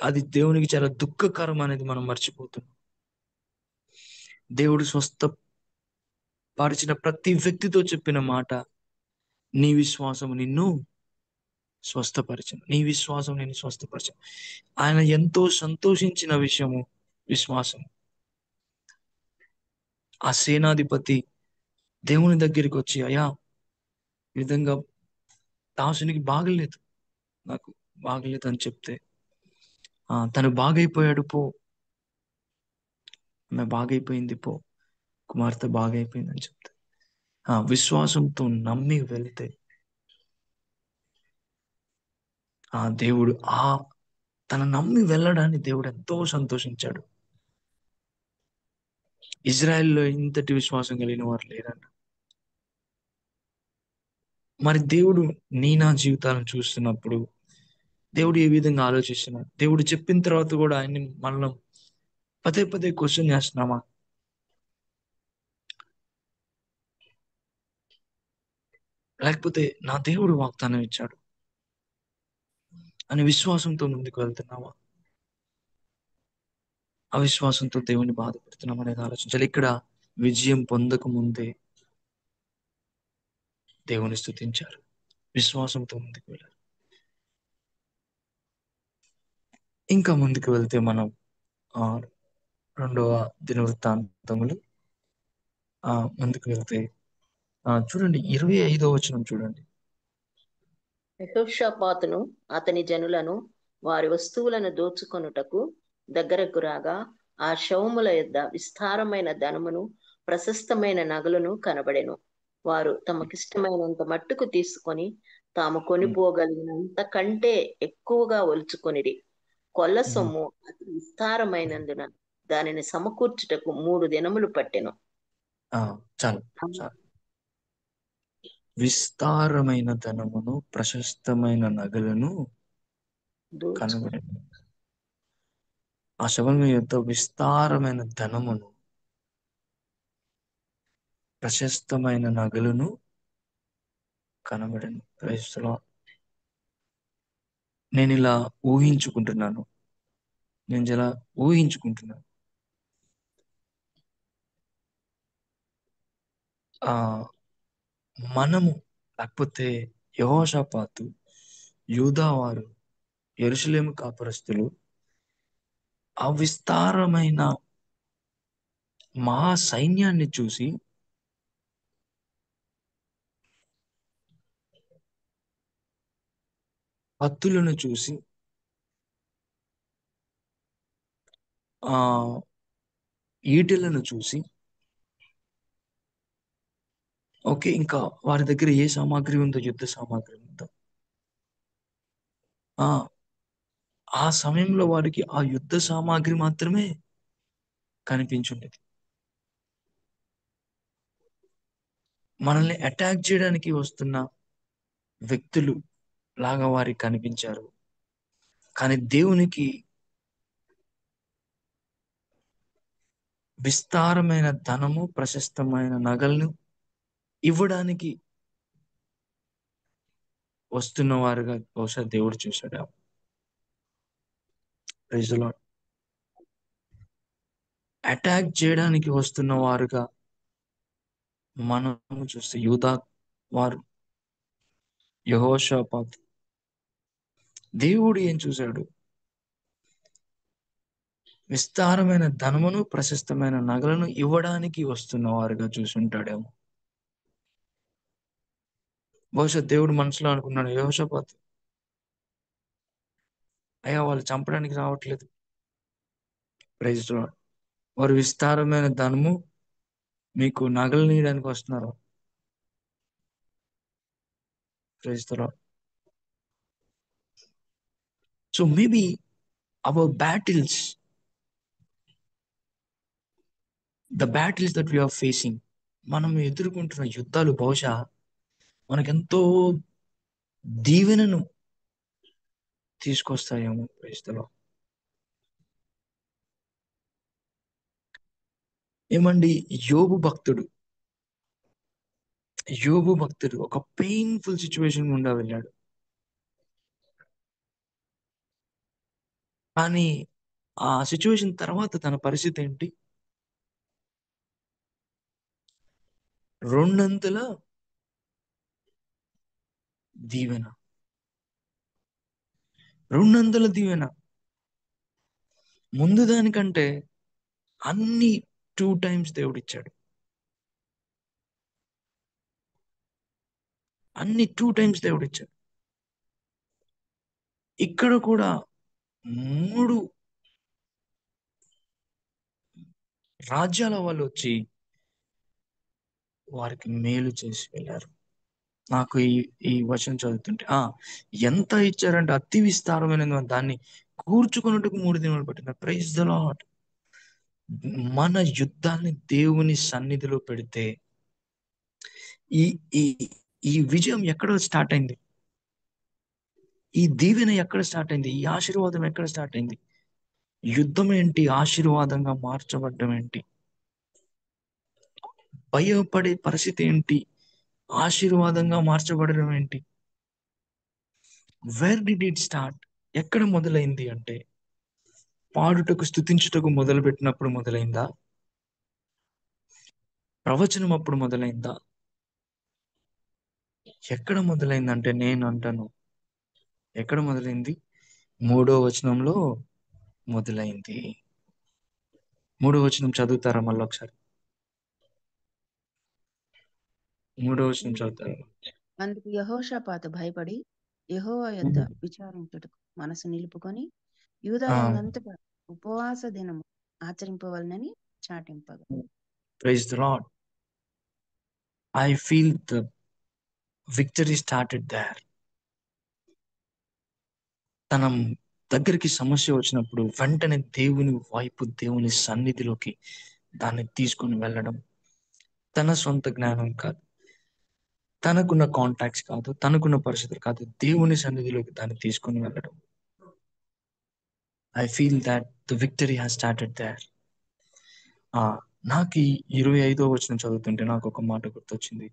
అది దేవునికి చాలా దుఃఖకరం అనేది మనం మర్చిపోతున్నాం. దేవుడు స్వస్థపరిచిన ప్రతి వ్యక్తితో చెప్పిన మాట, నీ విశ్వాసం నిన్ను స్వస్థపరిచను. ఆయన ఎంతో సంతోషించిన విషయము విశ్వాసం. ఆ సేనాధిపతి దేవుని దగ్గరికి వచ్చి, అయ్యా, ఈ విధంగా దాసునికి నాకు బాగలేదు అని చెప్తే, తను బాగైపోయాడు, పో, ఆమె బాగైపోయింది, పో, కుమార్తె బాగైపోయింది అని చెప్తే, విశ్వాసంతో నమ్మి వెళ్తే దేవుడు తన నమ్మి వెళ్ళడాన్ని దేవుడు ఎంతో సంతోషించాడు. ఇజ్రాయెల్లో ఇంతటి విశ్వాసం కలిగిన వారు లేరన్న. మరి దేవుడు నా జీవితాలను చూస్తున్నప్పుడు దేవుడు ఏ విధంగా ఆలోచిస్తున్నాడు? దేవుడు చెప్పిన తర్వాత కూడా ఆయన్ని మనం పదే క్వశ్చన్ చేస్తున్నామా? లేకపోతే నా దేవుడు వాగ్దానం ఇచ్చాడు అని విశ్వాసంతో ముందుకు వెళ్తున్నావా? అవిశ్వాసంతో దేవుని బాధపడుతున్నాం అనేది ఆలోచించాలి. ఇక్కడ విజయం పొందక ముందే దేవుని స్తుతించారు, విశ్వాసంతో ముందుకు వెళ్ళారు. ఇంకా ముందుకు వెళ్తే మనం 2వ దినవృత్తాంతములు ముందుకు వెళ్తే చూడండి, 25వ వచనం చూడండి. యెహోషాపాతును అతని జనులను వారి వస్తువులను దోచుకొనుటకు దగ్గరకు రాగా ఆ శవముల యొద్ద విస్తారమైన ధనమును ప్రశస్తమైన నగలను కనబడెను. వారు తమకిష్టమైనంత మట్టుకు తీసుకొని తాము కొనిపోగలిగినంత కంటే ఎక్కువగా ఒలుచుకొనిరి. కొల్ల సొమ్ము అతి విస్తారమైనందున దానిని సమకూర్చుటకు 3 దినములు పట్టెను. చాలు చాలు. విస్తారమైన ధనమును ప్రశస్తమైన నగలను కనబడెను. ఆ శవముల యొద్ద విస్తారమైన ధనమును ప్రశస్తమైన నగలను కనబడెను. Praise the Lord. నేను ఇలా ఊహించుకుంటున్నాను. మనము లేకపోతే యెహోషాపాతు, యూదా వారు, యెరూషలేము కాపురస్తులు ఆ విస్తారమైన మహా సైన్యాన్ని చూసి కత్తులను చూసి ఈటెలను చూసి ఓకే, ఇంకా వారి దగ్గర ఏ సామాగ్రి ఉందో, యుద్ధ సామాగ్రి ఉందో, ఆ సమయంలో వారికి ఆ యుద్ధ సామాగ్రి మాత్రమే కనిపించుండేది. మనల్ని అటాక్ చేయడానికి వస్తున్న వ్యక్తులు లాగా వారికి కనిపించారు. కానీ దేవునికి విస్తారమైన ధనము, ప్రశస్తమైన నగలను ఇవ్వడానికి వస్తున్న వారుగా బహుశా దేవుడు చూశాడు. Praise the lord. అటాక్ చేయడానికి వస్తున్న వారుగా మనము చూస్తే యూదా వారు, యెహోషాపాతు, దేవుడు ఏం చూశాడు? విస్తారమైన ధనమును ప్రశస్తమైన నగలను ఇవ్వడానికి వస్తున్న వారుగా చూసుంటాడేమో. బహుశా దేవుడు మనసులో అనుకున్నాడు, యెహోషాపాతు, అయ్యా వాళ్ళు చంపడానికి రావట్లేదు, ప్రైజ్ ది లార్డ్, వారు విస్తారమైన ధనము మీకు నగలు నీయడానికి వస్తున్నారు, praise the Lord. So maybe our battles, the battles that we're facing, మనం ఎదుర్కొంటున్న యుద్ధాలు బహుశా మనకెంతో దీవెనను తీసుకొస్తాయేమో. Praise the Lord. ఏమండి, యోబు భక్తుడు ఒక పెయిన్ఫుల్ సిచ్యువేషన్ గుండా వెళ్ళాడు. కానీ ఆ సిచ్యువేషన్ తర్వాత తన పరిస్థితి ఏంటి? రెండంతల దీవెన. ముందు దానికంటే అన్ని 2 times దేవుడిచ్చాడు. ఇక్కడ కూడా 3 రాజ్యాల వాళ్ళు వచ్చి వారికి మేలు చేసి వెళ్ళారు. నాకు ఈ వచనం చదువుతుంటే ఎంత ఇచ్చారంటే అతి విస్తారమైన దాన్ని కూర్చుకున్నట్టుకు 3 దినాలు పట్టింది. Praise the Lord. మన యుద్ధాన్ని దేవుని సన్నిధిలో పెడితే ఈ ఈ ఈ విజయం ఎక్కడ స్టార్ట్ అయింది? ఈ దీవెన ఎక్కడ స్టార్ట్ అయింది? ఈ ఆశీర్వాదం ఎక్కడ స్టార్ట్ అయింది? యుద్ధం ఏంటి ఆశీర్వాదంగా మార్చబడ్డం ఏంటి? భయపడే పరిస్థితి ఏంటి ఆశీర్వాదంగా మార్చబడడం ఏంటి? Where did it start? ఎక్కడ మొదలైంది అంటే, పాడుటకు స్తుతించుటకు మొదలు పెట్టినప్పుడు మొదలైందా? ప్రవచనం అప్పుడు మొదలైందా? ఎక్కడ మొదలైందంటే, నేను అంటాను ఎక్కడ మొదలైంది? 3వ వచనంలో మొదలైంది. 3వ వచనం చదువుతారా మళ్ళీ ఒకసారి? 3వ వచనం చదువుతారా? అందుకు యెహోషాపాతు భయపడి యెహోవా యొద్ద విచారించుటకు మనసు నిలుపుకొని యూదాయందంతటా ఉపవాస దినము ఆచరింపవలనని చాటింపగా. Praise the Lord. I feel the victory started there. తన దగ్గరికి సమస్య వచ్చినప్పుడు వెంటనే దేవుని వైపు, దేవుని సన్నిధిలోకి దాన్ని తీసుకుని వెళ్ళడం. తన సొంత జ్ఞానం కాదు, తనకున్న కాంటాక్ట్స్ కాదు, తనకున్న పరిస్థితులు కాదు, దేవుని సన్నిధిలోకి దాన్ని తీసుకుని వెళ్ళడం. I feel that the victory has started there. నాకు ఈ 25వ వచనం చదువుతుంటే నాకు ఒక మాట గుర్తొచ్చింది.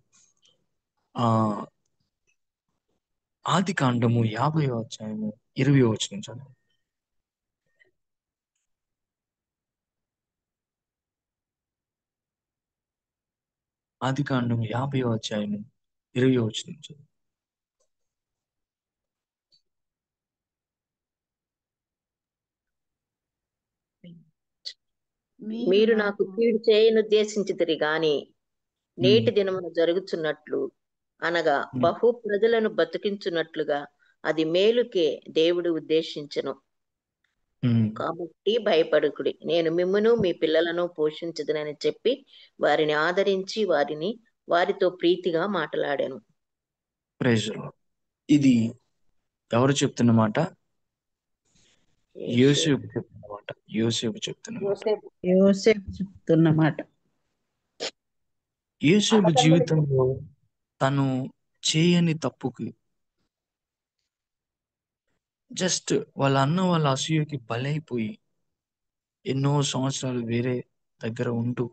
ఆ ఆది కాండము 50వ అధ్యాయము 20వ వచనం చదువు. ఆది కాండము 50వ అధ్యాయము 20వ వచనం చదువు. మీరు నాకు కీడు చేయనుద్దేశించితిరి గాని నేటి దినమున జరుగుచున్నట్లు, అనగా బహు ప్రజలను బతికించున్నట్లుగా అది మేలుకే దేవుడు ఉద్దేశించెను. కాబట్టి భయపడకుడి, నేను మిమ్మును మీ పిల్లలను పోషించదునని చెప్పి వారిని ఆదరించి వారితో ప్రీతిగా మాట్లాడాను. Praise the Lord. ఇది ఎవరు చెప్తున్నమాట? యోసేపు చెప్తున్నమాట. యోసేపు చెప్తున్నమాట. యోసేపు చెప్తున్నమాట. యోసేపు జీవితంలో తను చేయని తప్పుకి, జస్ట్ వాళ్ళ అన్న వాళ్ళ అసూయకి బలైపోయి ఎన్నో సంవత్సరాలు వేరే దగ్గర ఉంటూ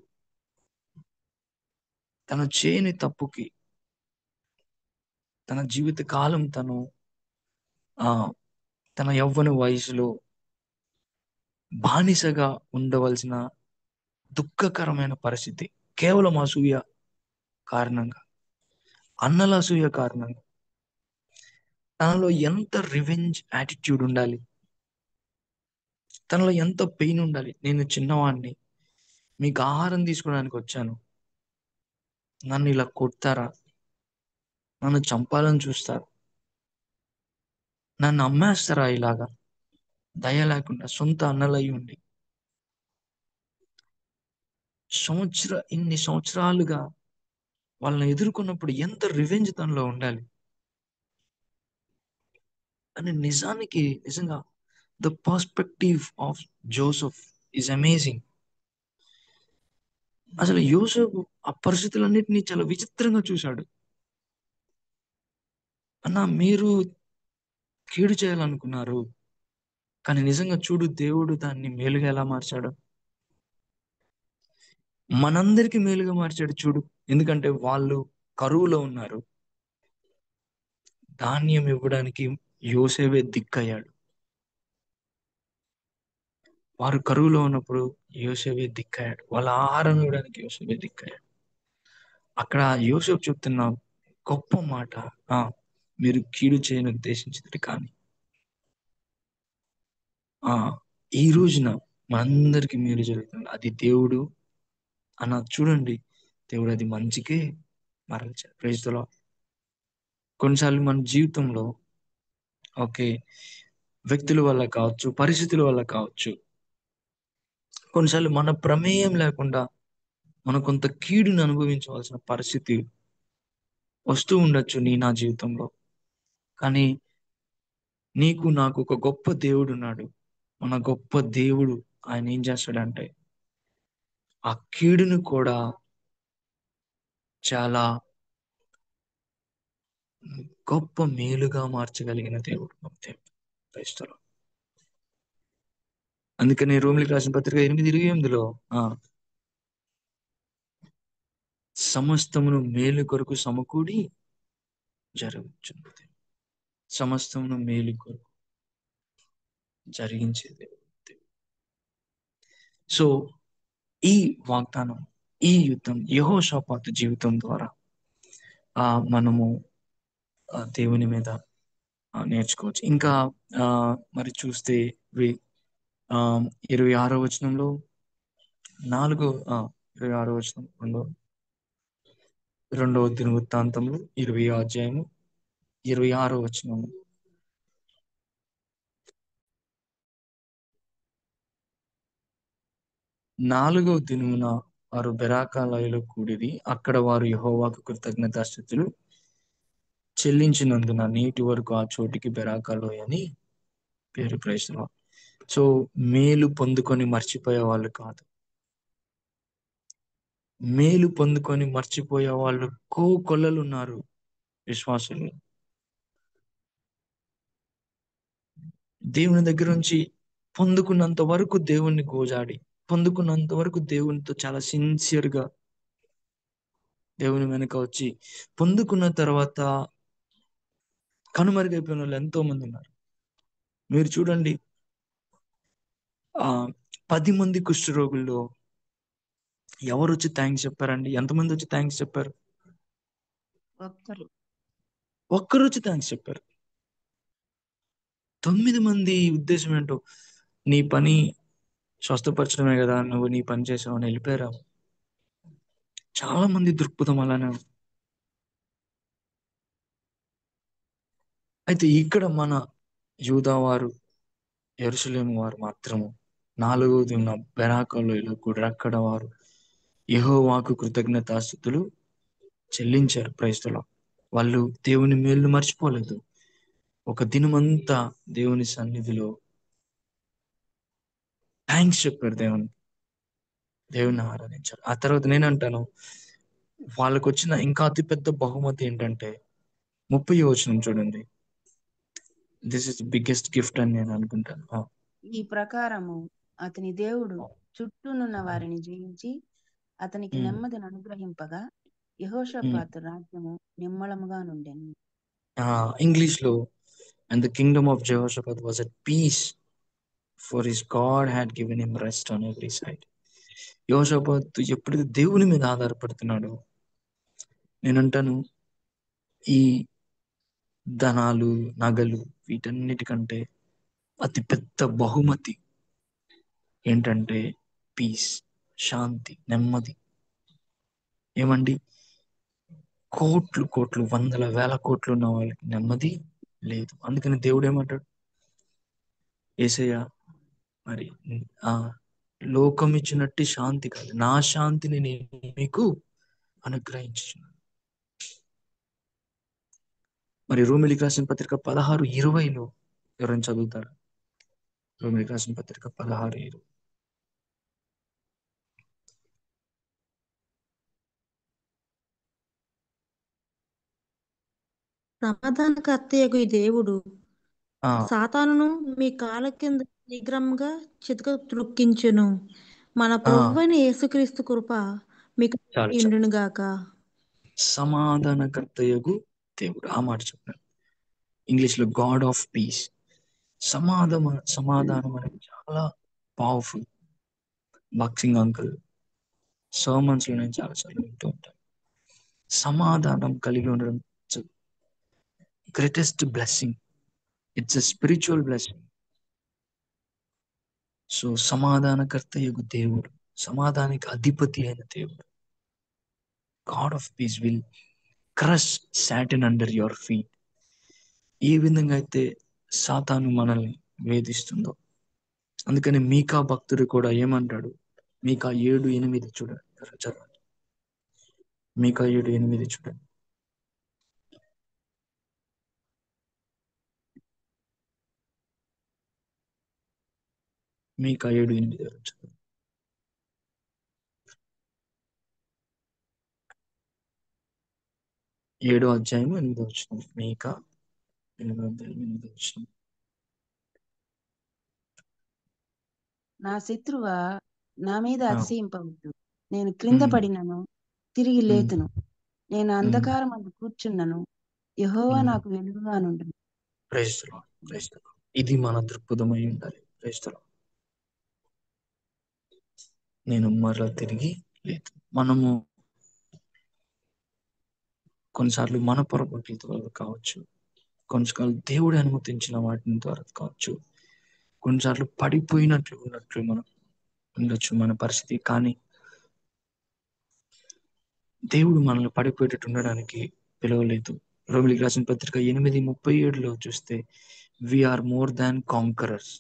తను చేయని తప్పుకి తన జీవిత కాలం తన యవ్వన వయసులో బానిసగా ఉండవలసిన దుఃఖకరమైన పరిస్థితి కేవలం అసూయ కారణంగా, అన్నల అసూయ కారణంగా. తనలో ఎంత రివెంజ్ యాటిట్యూడ్ ఉండాలి, తనలో ఎంత పెయిన్ ఉండాలి. నేను చిన్నవాడిని, మీకు ఆహారం తీసుకోవడానికి వచ్చాను, నన్ను ఇలా కొడతారా, నన్ను చంపాలని చూస్తారు, నన్ను అమ్మేస్తారా, ఇలాగా దయ లేకుండా సొంత అన్నలయ్యి ఉండి ఇన్ని సంవత్సరాలుగా వాళ్ళని ఎదుర్కొన్నప్పుడు ఎంత రివెంజ్ తనలో ఉండాలి అని నిజంగా the perspective of Joseph is amazing. అసలు యోసేపు ఆ పరిస్థితులన్నిటినీ చాలా విచిత్రంగా చూశాడు. అన్న, మీరు కీడు చేయాలనుకున్నారు, కానీ నిజంగా చూడు దేవుడు దాన్ని మేలుగా ఎలా మార్చాడు. మనందరికీ మేలుగా మార్చాడు చూడు. ఎందుకంటే వాళ్ళు కరువులో ఉన్నారు, ధాన్యం ఇవ్వడానికి యోసేపే దిక్కయ్యాడు. వారు కరువులో ఉన్నప్పుడు యోసేపే దిక్కయ్యాడు, వాళ్ళ ఆహారం ఇవ్వడానికి యోసేపే దిక్కయ్యాడు. అక్కడ యోసేపు చెప్తున్న గొప్ప మాట, మీరు కీడు చేయని ఉద్దేశించింది, కానీ ఈ రోజున మనందరికీ మేలు జరుగుతుంది, అది దేవుడు చూడండి. దేవుడు అది మంచికే మరల్చాడు. Praise the lord. కొన్నిసార్లు మన జీవితంలో వ్యక్తుల వల్ల కావచ్చు, పరిస్థితుల వల్ల కావచ్చు, కొన్నిసార్లు మన ప్రమేయం లేకుండా మనం కొంత కీడుని అనుభవించవలసిన పరిస్థితి వస్తూ ఉండొచ్చు నా జీవితంలో. కానీ నీకు నాకు ఒక గొప్ప దేవుడు ఉన్నాడు. మన గొప్ప దేవుడు ఆయన ఏం చేస్తాడంటే ఆ కీడును కూడా చాలా గొప్ప మేలుగా మార్చగలిగిన దేవుడు మన దేవుడు. Praise the Lord. అందుకని రోమిలికి రాసిన పత్రిక 8:28లో సమస్తమును మేలు కొరకు సమకూడి జరుగుచున్నది. సమస్తమును మేలు కొరకు జరిగించేది. సో ఈ వాగ్దానం, ఈ యుద్ధం యెహోషాపాతు జీవితం ద్వారా మనము దేవుని మీద నేర్చుకోవచ్చు. ఇంకా మరి చూస్తే 26వ వచనంలో 26వ వచనం రెండవ దినవృత్తాంతములు 20వ అధ్యాయము 26వ వచనము. 4వ దినమున వారు బెరాకాలయలో కూడిరి. అక్కడ వారు యెహోవాకు కృతజ్ఞతాస్తుతులు చెల్లించినందున నేటి వరకు ఆ చోటికి బెరాకాలోయ అని పేరు. ప్రశ్న. సో మేలు పొందుకొని మర్చిపోయే వాళ్ళు కాదు. మేలు పొందుకొని మర్చిపోయే వాళ్ళు కొల్లలు ఉన్నారు విశ్వాసులు. దేవుని దగ్గర నుంచి పొందుకున్నంత వరకు దేవుణ్ణి గోజాడి, పొందుకున్నంత వరకు దేవునితో చాలా సిన్సియర్గా దేవుని వెనుక వచ్చి, పొందుకున్న తర్వాత కనుమరుగైపోయిన వాళ్ళు ఎంతో మంది ఉన్నారు. మీరు చూడండి, 10 మంది కుష్ఠరోగుల్లో ఎవరు వచ్చి థ్యాంక్స్ చెప్పారండి? ఎంతమంది వచ్చి థ్యాంక్స్ చెప్పారు? ఒక్కరు వచ్చి థ్యాంక్స్ చెప్పారు. 9 మంది ఉద్దేశం ఏంటో, నీ పని స్వస్థపరచడమే కదా, నువ్వు నీ పని చేసావు అని వెళ్ళిపోయారా? చాలా మంది దృక్పథం అలానే. అయితే ఇక్కడ మన యూదా వారు, యెరూషలేము వారు మాత్రము 4వ దిన బెరాకాలోయలో కూడా అక్కడ వారు యెహోవాకు కృతజ్ఞతాస్తుతులు చెల్లించారు. క్రైస్తవులు వాళ్ళు దేవుని మేలు మర్చిపోలేదు. ఒక దినమంతా దేవుని సన్నిధిలో థ్యాంక్స్ చెప్పారు. దేవుని ఆరాధించారు. ఆ తర్వాత నేనంటాను, వాళ్ళకు వచ్చిన ఇంకా అతిపెద్ద బహుమతి ఏంటంటే 30వ వచనం చూడండి. దిస్ ఇస్ బిగ్గెస్ట్ గిఫ్ట్ అని నేను అనుకుంటాను. ఈ ప్రకారము అతని దేవుడు చుట్టూనున్న వారిని జయించి అతనికి నెమ్మదిని అనుగ్రహింపగా యెహోషాపాతు రాజ్యము నిమ్మళముగా నుండెను. ఇంగ్లీష్ లో, and the kingdom of Jehoshaphat was at peace, for his God had given him rest on every side. యెహోషాపాతు ఎప్పుడైతే దేవుని మీద ఆధారపడుతున్నాడో, నేనంటాను, ఈ ధనాలు, నగలు, వీటన్నిటికంటే అతి పెద్ద బహుమతి ఏంటంటే పీస్, శాంతి, నెమ్మది. ఏమండి, కోట్లు కోట్లు, వందల వేల కోట్లు ఉన్న వాళ్ళకి నెమ్మది లేదు. అందుకని దేవుడు ఏమంటాడు? యేసయ్య, మరి లోకం ఇచ్చినట్టు శాంతి కాదు, నా శాంతిని నేను మీకు అనుగ్రహించుచున్నాను. మరి రోమిలికి రాసిన పత్రిక 16:20 ఎవరైనా చదువుతారా? రోమిలికి రాసిన పత్రిక 16:20. సమాధానకర్తయగు ఈ దేవుడు సాతానును మీ కాళ్ళ కింద శీఘ్రంగా చితక త్రొక్కించును. మన ప్రభువైన యేసుక్రీస్తు కృప మీకు ఉండును గాక. సమాధానకర్తయగు దేవుడు, ఆ మాట చెప్పాను. ఇంగ్లీష్ లో గాడ్ ఆఫ్ పీస్. సమాధానం అనేది చాలా పవర్ఫుల్. బాక్సింగ్ అంకుల్ సర్మన్స్ లో నేను చాలాసార్లు వింటూ ఉంటాను. సమాధానం కలిగి ఉండడం greatest blessing. It's a spiritual blessing. So సమాధానకర్తయగు దేవుడు, సమాధానానికి అధిపతి అయిన దేవుడు, God of peace will crush Satan under your feet. ఏ విధంగా అయితే సాతాను మనల్ని వేధిస్తుందో, అందుకని మీకా భక్తుడు కూడా ఏమంటాడు? మీకా 7:8 చూడండి. చదవండి. మీకా 7:8 చూడండి. మీకా 7:8 చదవండి. 7వ అధ్యాయం 8వ వచనం. మీకా 8:8 వచనం. నా శత్రువా, నా మీద అతిశయింపవద్దు. నేను క్రింద పడినను తిరిగి లేతును. నేను అంధకారం అందు కూర్చున్నను, యెహోవా నాకు వెలుగుగా నుండును. Praise the Lord. ఇది మన దృక్పథం అయి ఉండాలి. Praise the Lord. నేను మరలా తిరిగి లేదు. మనము కొన్నిసార్లు మన పొరపాట్ల ద్వారా కావచ్చు, కొన్నిసార్లు దేవుడు అనుమతించిన వాటిని ద్వారా కావచ్చు, కొన్నిసార్లు పడిపోయినట్లు ఉన్నట్లు మనం ఉండొచ్చు మన పరిస్థితి. కానీ దేవుడు మనల్ని పడిపోయేటట్టు ఉండడానికి పిలవలేదు. రోమిలికి రాసిన పత్రిక 8:37 చూస్తే, వీఆర్ మోర్ దాన్ కాంకరర్స్.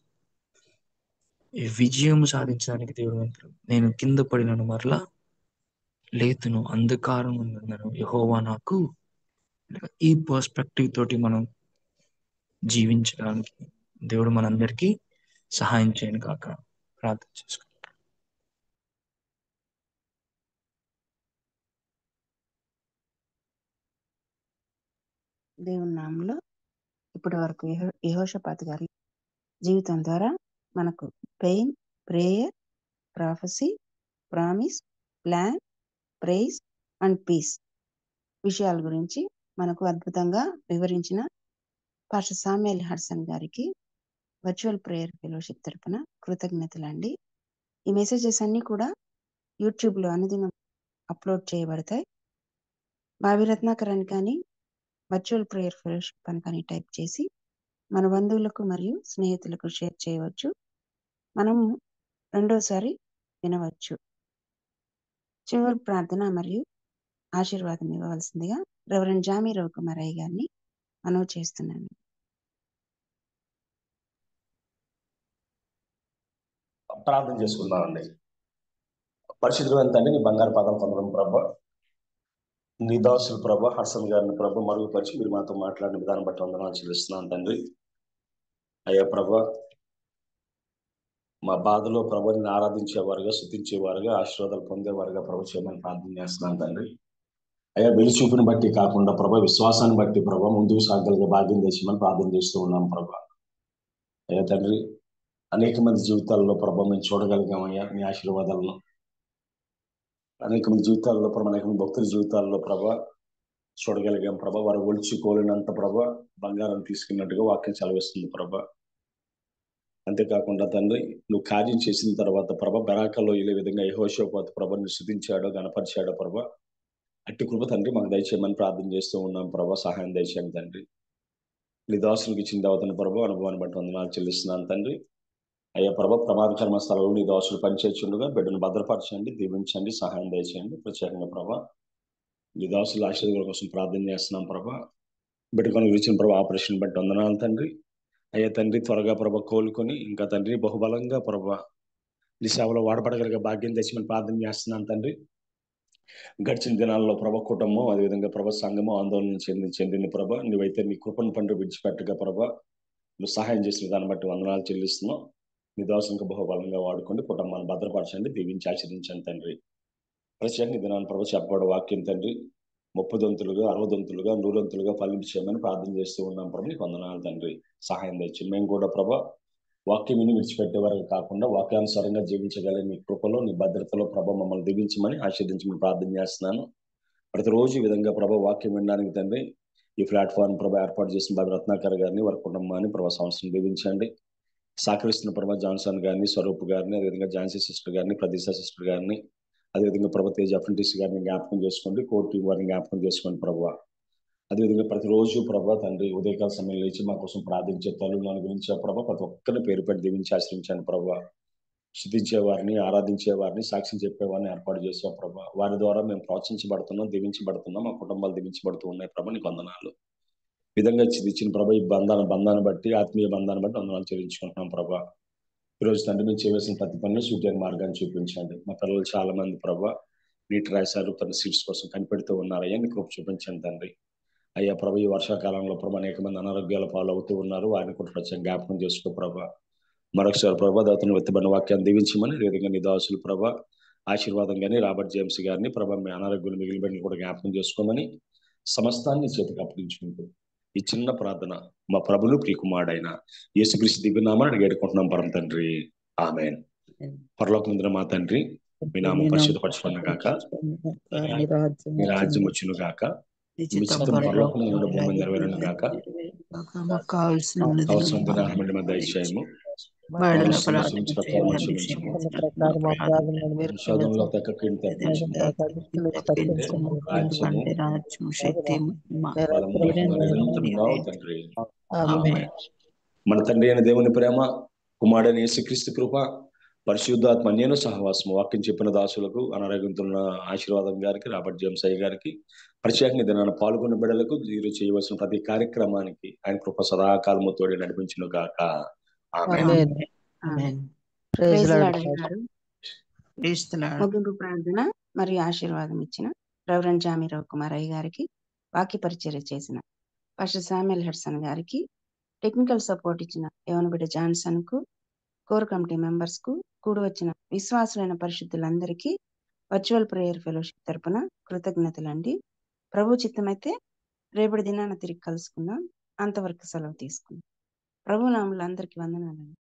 ఈ విజయం సాధించడానికి దేవుడు అంటాడు, నేను కింద పడినను మరలా లేతును, అంధకారం ఉందను యెహోవా నాకు. ఈ పర్స్పెక్టివ్ తోటి మనం జీవించడానికి దేవుడు మనందరికీ సహాయం చేయను కాక. ప్రార్థన చేసుకుంటాం. దేవుని నామంలో ఇప్పటి వరకు యెహోషాపాతు గారి జీవితం ద్వారా మనకు pain, prayer, prophecy, promise, plan, praise and peace విషయాల గురించి మనకు అద్భుతంగా వివరించిన పాస్టర్ సామ్యూయల్ హడ్సన్ గారికి వర్చువల్ ప్రేయర్ ఫెలోషిప్ తరపున కృతజ్ఞతలండి. ఈ మెసేజెస్ అన్ని కూడా యూట్యూబ్లో అనుదినం అప్లోడ్ చేయబడతాయి. బావి రత్నాకర్ అని కానీ వర్చువల్ ప్రేయర్ ఫెలోషిప్ అని కానీ టైప్ చేసి మన బంధువులకు మరియు స్నేహితులకు షేర్ చేయవచ్చు. మనము రెండోసారి వినవచ్చు. చివరి ప్రార్థన మరియు ఆశీర్వాదం ఇవ్వవలసిందిగా రెవరెండ్ జామీ రవికుమారయ్య గారిని మనవి చేస్తున్నాను. ప్రార్థన చేసుకుందామండి. పరిశుద్ధమైన తండ్రి, నీ బంగారు పాదం పొందడం ప్రభా, నీ దాసులు ప్రభా హర్సన్ గారిని ప్రభా మరుగుపరిచి మీరు మాతో మాట్లాడిన విధానం బట్టి వందనాలు చెల్లిస్తున్నాను తండ్రి. అయ్యా ప్రభా, మా బాధలో ప్రభా నిన్ను ఆరాధించేవారుగా, స్తుతించేవారుగా, ఆశీర్వాదాలు పొందేవారుగా ప్రభు చేయమని ప్రార్థన చేస్తున్నాను తండ్రి. అయ్యా వెలుచూపుని బట్టి కాకుండా ప్రభా విశ్వాసాన్ని బట్టి ప్రభా ముందుకు సాగలిగే భాగ్యం చేసేమని ప్రార్థన చేస్తూ ఉన్నాం ప్రభా. అయ్యా తండ్రి, అనేక మంది జీవితాల్లో ప్రభా మేము చూడగలిగామయ్యా మీ ఆశీర్వాదాలను. అనేక మంది జీవితాల్లో ప్రభా, అనేక మంది భక్తుల జీవితాల్లో ప్రభా చూడగలిగాం ప్రభా. వారు ఒలిచికోలేనంత ప్రభా బంగారం తీసుకున్నట్టుగా వాక్యం సెలవిస్తుంది ప్రభా. అంతేకాకుండా తండ్రి, నువ్వు కార్యం చేసిన తర్వాత ప్రభా బెరాకల్లో ఏ విధంగా యెహోషాపాతు ప్రభాని స్తుతించాడో, గణపరిచాడో ప్రభా, అట్టి కృప తండ్రి మాకు దయచేయమని ప్రార్థన చేస్తూ ఉన్నాం ప్రభా. సహాయం దయచేయండి తండ్రి. నీ దాసులకు ఇచ్చిన దావతను ప్రభా అనుభవాన్ని బట్టి వందనాలు చెల్లిస్తున్నాను తండ్రి. అయ్యా ప్రభా, ప్రమాదకరమ స్థలంలో నీ దాసులు పనిచేస్తుండగా బిడ్డను భద్రపరచండి, దీవించండి, సహాయం దయచేయండి. ప్రత్యేకంగా ప్రభా నీ దాసుల ఆశీర్వాదాల కోసం ప్రార్థన చేస్తున్నాం ప్రభా. బిడ్డకొని ఇచ్చిన ప్రభా ఆపరేషన్ బట్టి వందనాలు తండ్రి. అయ్యా తండ్రి, త్వరగా ప్రభా కోలుకొని ఇంకా తండ్రి బహుబలంగా ప్రభా నీ సేవలో వాడబడగలిగే భాగ్యం తెచ్చమని ప్రార్థన చేస్తున్నాను తండ్రి. గడిచిన దినాల్లో ప్రభా కుటుంబం, అదేవిధంగా ప్రభా సంఘము ఆందోళన చెందిన ప్రభా నువ్వైతే నీ కృపను పండు విడిచిపెట్టగా ప్రభా నువ్వు సహాయం చేసిన దాన్ని బట్టి వందనాలు చెల్లిస్తున్నావు. నీ దాసునికి బహుబలంగా వాడుకోండి, కుటుంబాన్ని భద్రపరచండి, దీవించి ఆచరించండి తండ్రి. ప్రత్యేకంగా దినాన్ని ప్రభా చెప్పబడే వాక్యం తండ్రి 30 దంతులుగా 60 దంతులుగా 100 దంతులుగా ఫలించేయమని ప్రార్థన చేస్తూ ఉన్నాం ప్రభా. నీకు వందనాలు తండ్రి. సహాయం తెచ్చింది. మేము కూడా ప్రభా వాక్యం విని విడిచిపెట్టే వరకు కాకుండా వాక్యానుసారంగా జీవించగల నీ కృపలో, నీ భద్రతలో ప్రభా మమ్మల్ని దీవించమని ఆశీర్వదించమని ప్రార్థన చేస్తున్నాను. ప్రతిరోజు ఈ విధంగా ప్రభా వాక్యం వినడానికి తండ్రి ఈ ప్లాట్ఫామ్ ప్రభా ఏర్పాటు చేసిన బాబు రత్నాకర్ గారిని, వారి కుటుంబాన్ని ప్రభా సంవత్సరం దీవించండి. సహకరిస్తున్న ప్రభా జాన్సన్ గారిని, స్వరూప్ గారిని, అదేవిధంగా ఝాన్సీ సిస్టర్ గారిని, ప్రదీశ సిస్టర్ గారిని, అదేవిధంగా ప్రభా తేజ్ అప్రెంటిస్ గారిని జ్ఞాపకం చేసుకోండి, కోర్టు వారిని జ్ఞాపకం చేసుకోండి ప్రభా. అదేవిధంగా ప్రతిరోజు ప్రభా తండ్రి ఉదయకాల సమయం లేచి మా కోసం ప్రార్థించే తల్లులను గురించి ప్రభా ప్రతి ఒక్కరిని పేరు పెట్టి దీవించి ఆశ్రయించాను ప్రభా. స్తుతించే వారిని, ఆరాధించే వారిని, సాక్ష్యం చెప్పేవారిని ఏర్పాటు చేసావు ప్రభా. వారి ద్వారా మేము ప్రోత్సహించబడుతున్నాం, దీవించబడుతున్నాం, మా కుటుంబాలు దీవించబడుతూ ఉన్నాయి ప్రభా. నీకు వందనాలు. విధంగా ఇచ్చిన ప్రభా ఈ బంధాన్ని బట్టి, ఆత్మీయ బంధాన్ని బట్టి వందనాలు చెల్లించుకుంటున్నాం ప్రభా. ఈరోజు తండ్రి మేము చేయవలసిన ప్రతి పనిలో సూర్యాన్ని మార్గాన్ని చూపించండి. మా పిల్లలు చాలా మంది ప్రభా నీటి రాశారు, తన సీట్స్ కోసం కనిపెడుతూ ఉన్నారయ్యా, నీ కృప చూపించండి తండ్రి. అయ్యా ప్రభా ఈ వర్షాకాలంలో ప్రభా అనేక మంది అనారోగ్యాల పాలు అవుతూ ఉన్నారు, వారిని కూడా ప్రత్యేక జ్ఞాపకం చేసుకో ప్రభా. మరొకసారి ప్రభా దాతను వెత్తబడిన వాక్యాన్ని దీవించమని, అదేవిధంగా నీ దాసులు ప్రభా ఆశీర్వాదం కానీ రాబర్ట్ జేమ్స్ గారిని ప్రభా మీ అనారోగ్యం మిగిలిబడిని కూడా జ్ఞాపకం చేసుకోమని సమస్తాన్ని చేతికి అప్పగించుకుంటూ ఈ చిన్న ప్రార్థన మా ప్రభులు ప్రియకుమారుడైన యేసుక్రీస్తు దివ్యనామాన్ని అడిగేడుకుంటున్నాం పరమ తండ్రి. ఆమేన్. పరలోకమందున మా తండ్రి, మీ నామం పరిశుద్ధపరచబడును గాక, మీ రాజ్యం వచ్చును గాక, మీ చిత్తం పరలోకం నుండి భూమి నెరవేరును గాక, కావాల్సిన అవసరం దినాన్ని మా దయచేయము, శోధనలో తగ్గకీడు తప్పించము, రాజ్యం శక్తి తండ్రి. మన తండ్రి అయిన దేవుని ప్రేమ, కుమారుడైన యేసుక్రీస్తు కృప, పరిశుద్ధాత్మ అన్యోన్య సహవాసము వాక్యం చెప్పిన దాసులకు, అనారోగ్యంతో ఉన్న ఆశీర్వాదం గారికి, రాబర్ట్ జేమ్స్ అయ్య గారికి, ప్రత్యేకంగా దినాన్ని పాల్గొన్న బిడ్డలకు, మీరు చేయవలసిన ప్రతి కార్యక్రమానికి ఆయన కృప సదాకాలము తోడి నడిపించును గాక. ఆమేన్. Praise Lord Lord pastor. గారు క్రీస్తులాడ్. ముగింపు ప్రార్థన మరియు ఆశీర్వాదం ఇచ్చిన రెవరెండ్ జామీరావు కుమార్ అయ్య గారికి, వాక్య పరిచర్య చేసిన పాస్టర్ శామ్యుల్ హెడ్సన్ గారికి, టెక్నికల్ సపోర్ట్ ఇచ్చిన యోనబిడ్డ జాన్సన్ కు, కోర్ కమిటీ మెంబర్స్ కు, కూడి వచ్చిన విశ్వాసులైన పరిశుద్ధులందరికీ వర్చువల్ ప్రేయర్ ఫెలోషిప్ తరపున కృతజ్ఞతలండి. ప్రభు చిత్తమైతే రేపటి దినాన తిరిగి కలుసుకుందాం. అంతవరకు సెలవు తీసుకుందాం. ప్రభు నామములో అందరికీ వందనాలండి.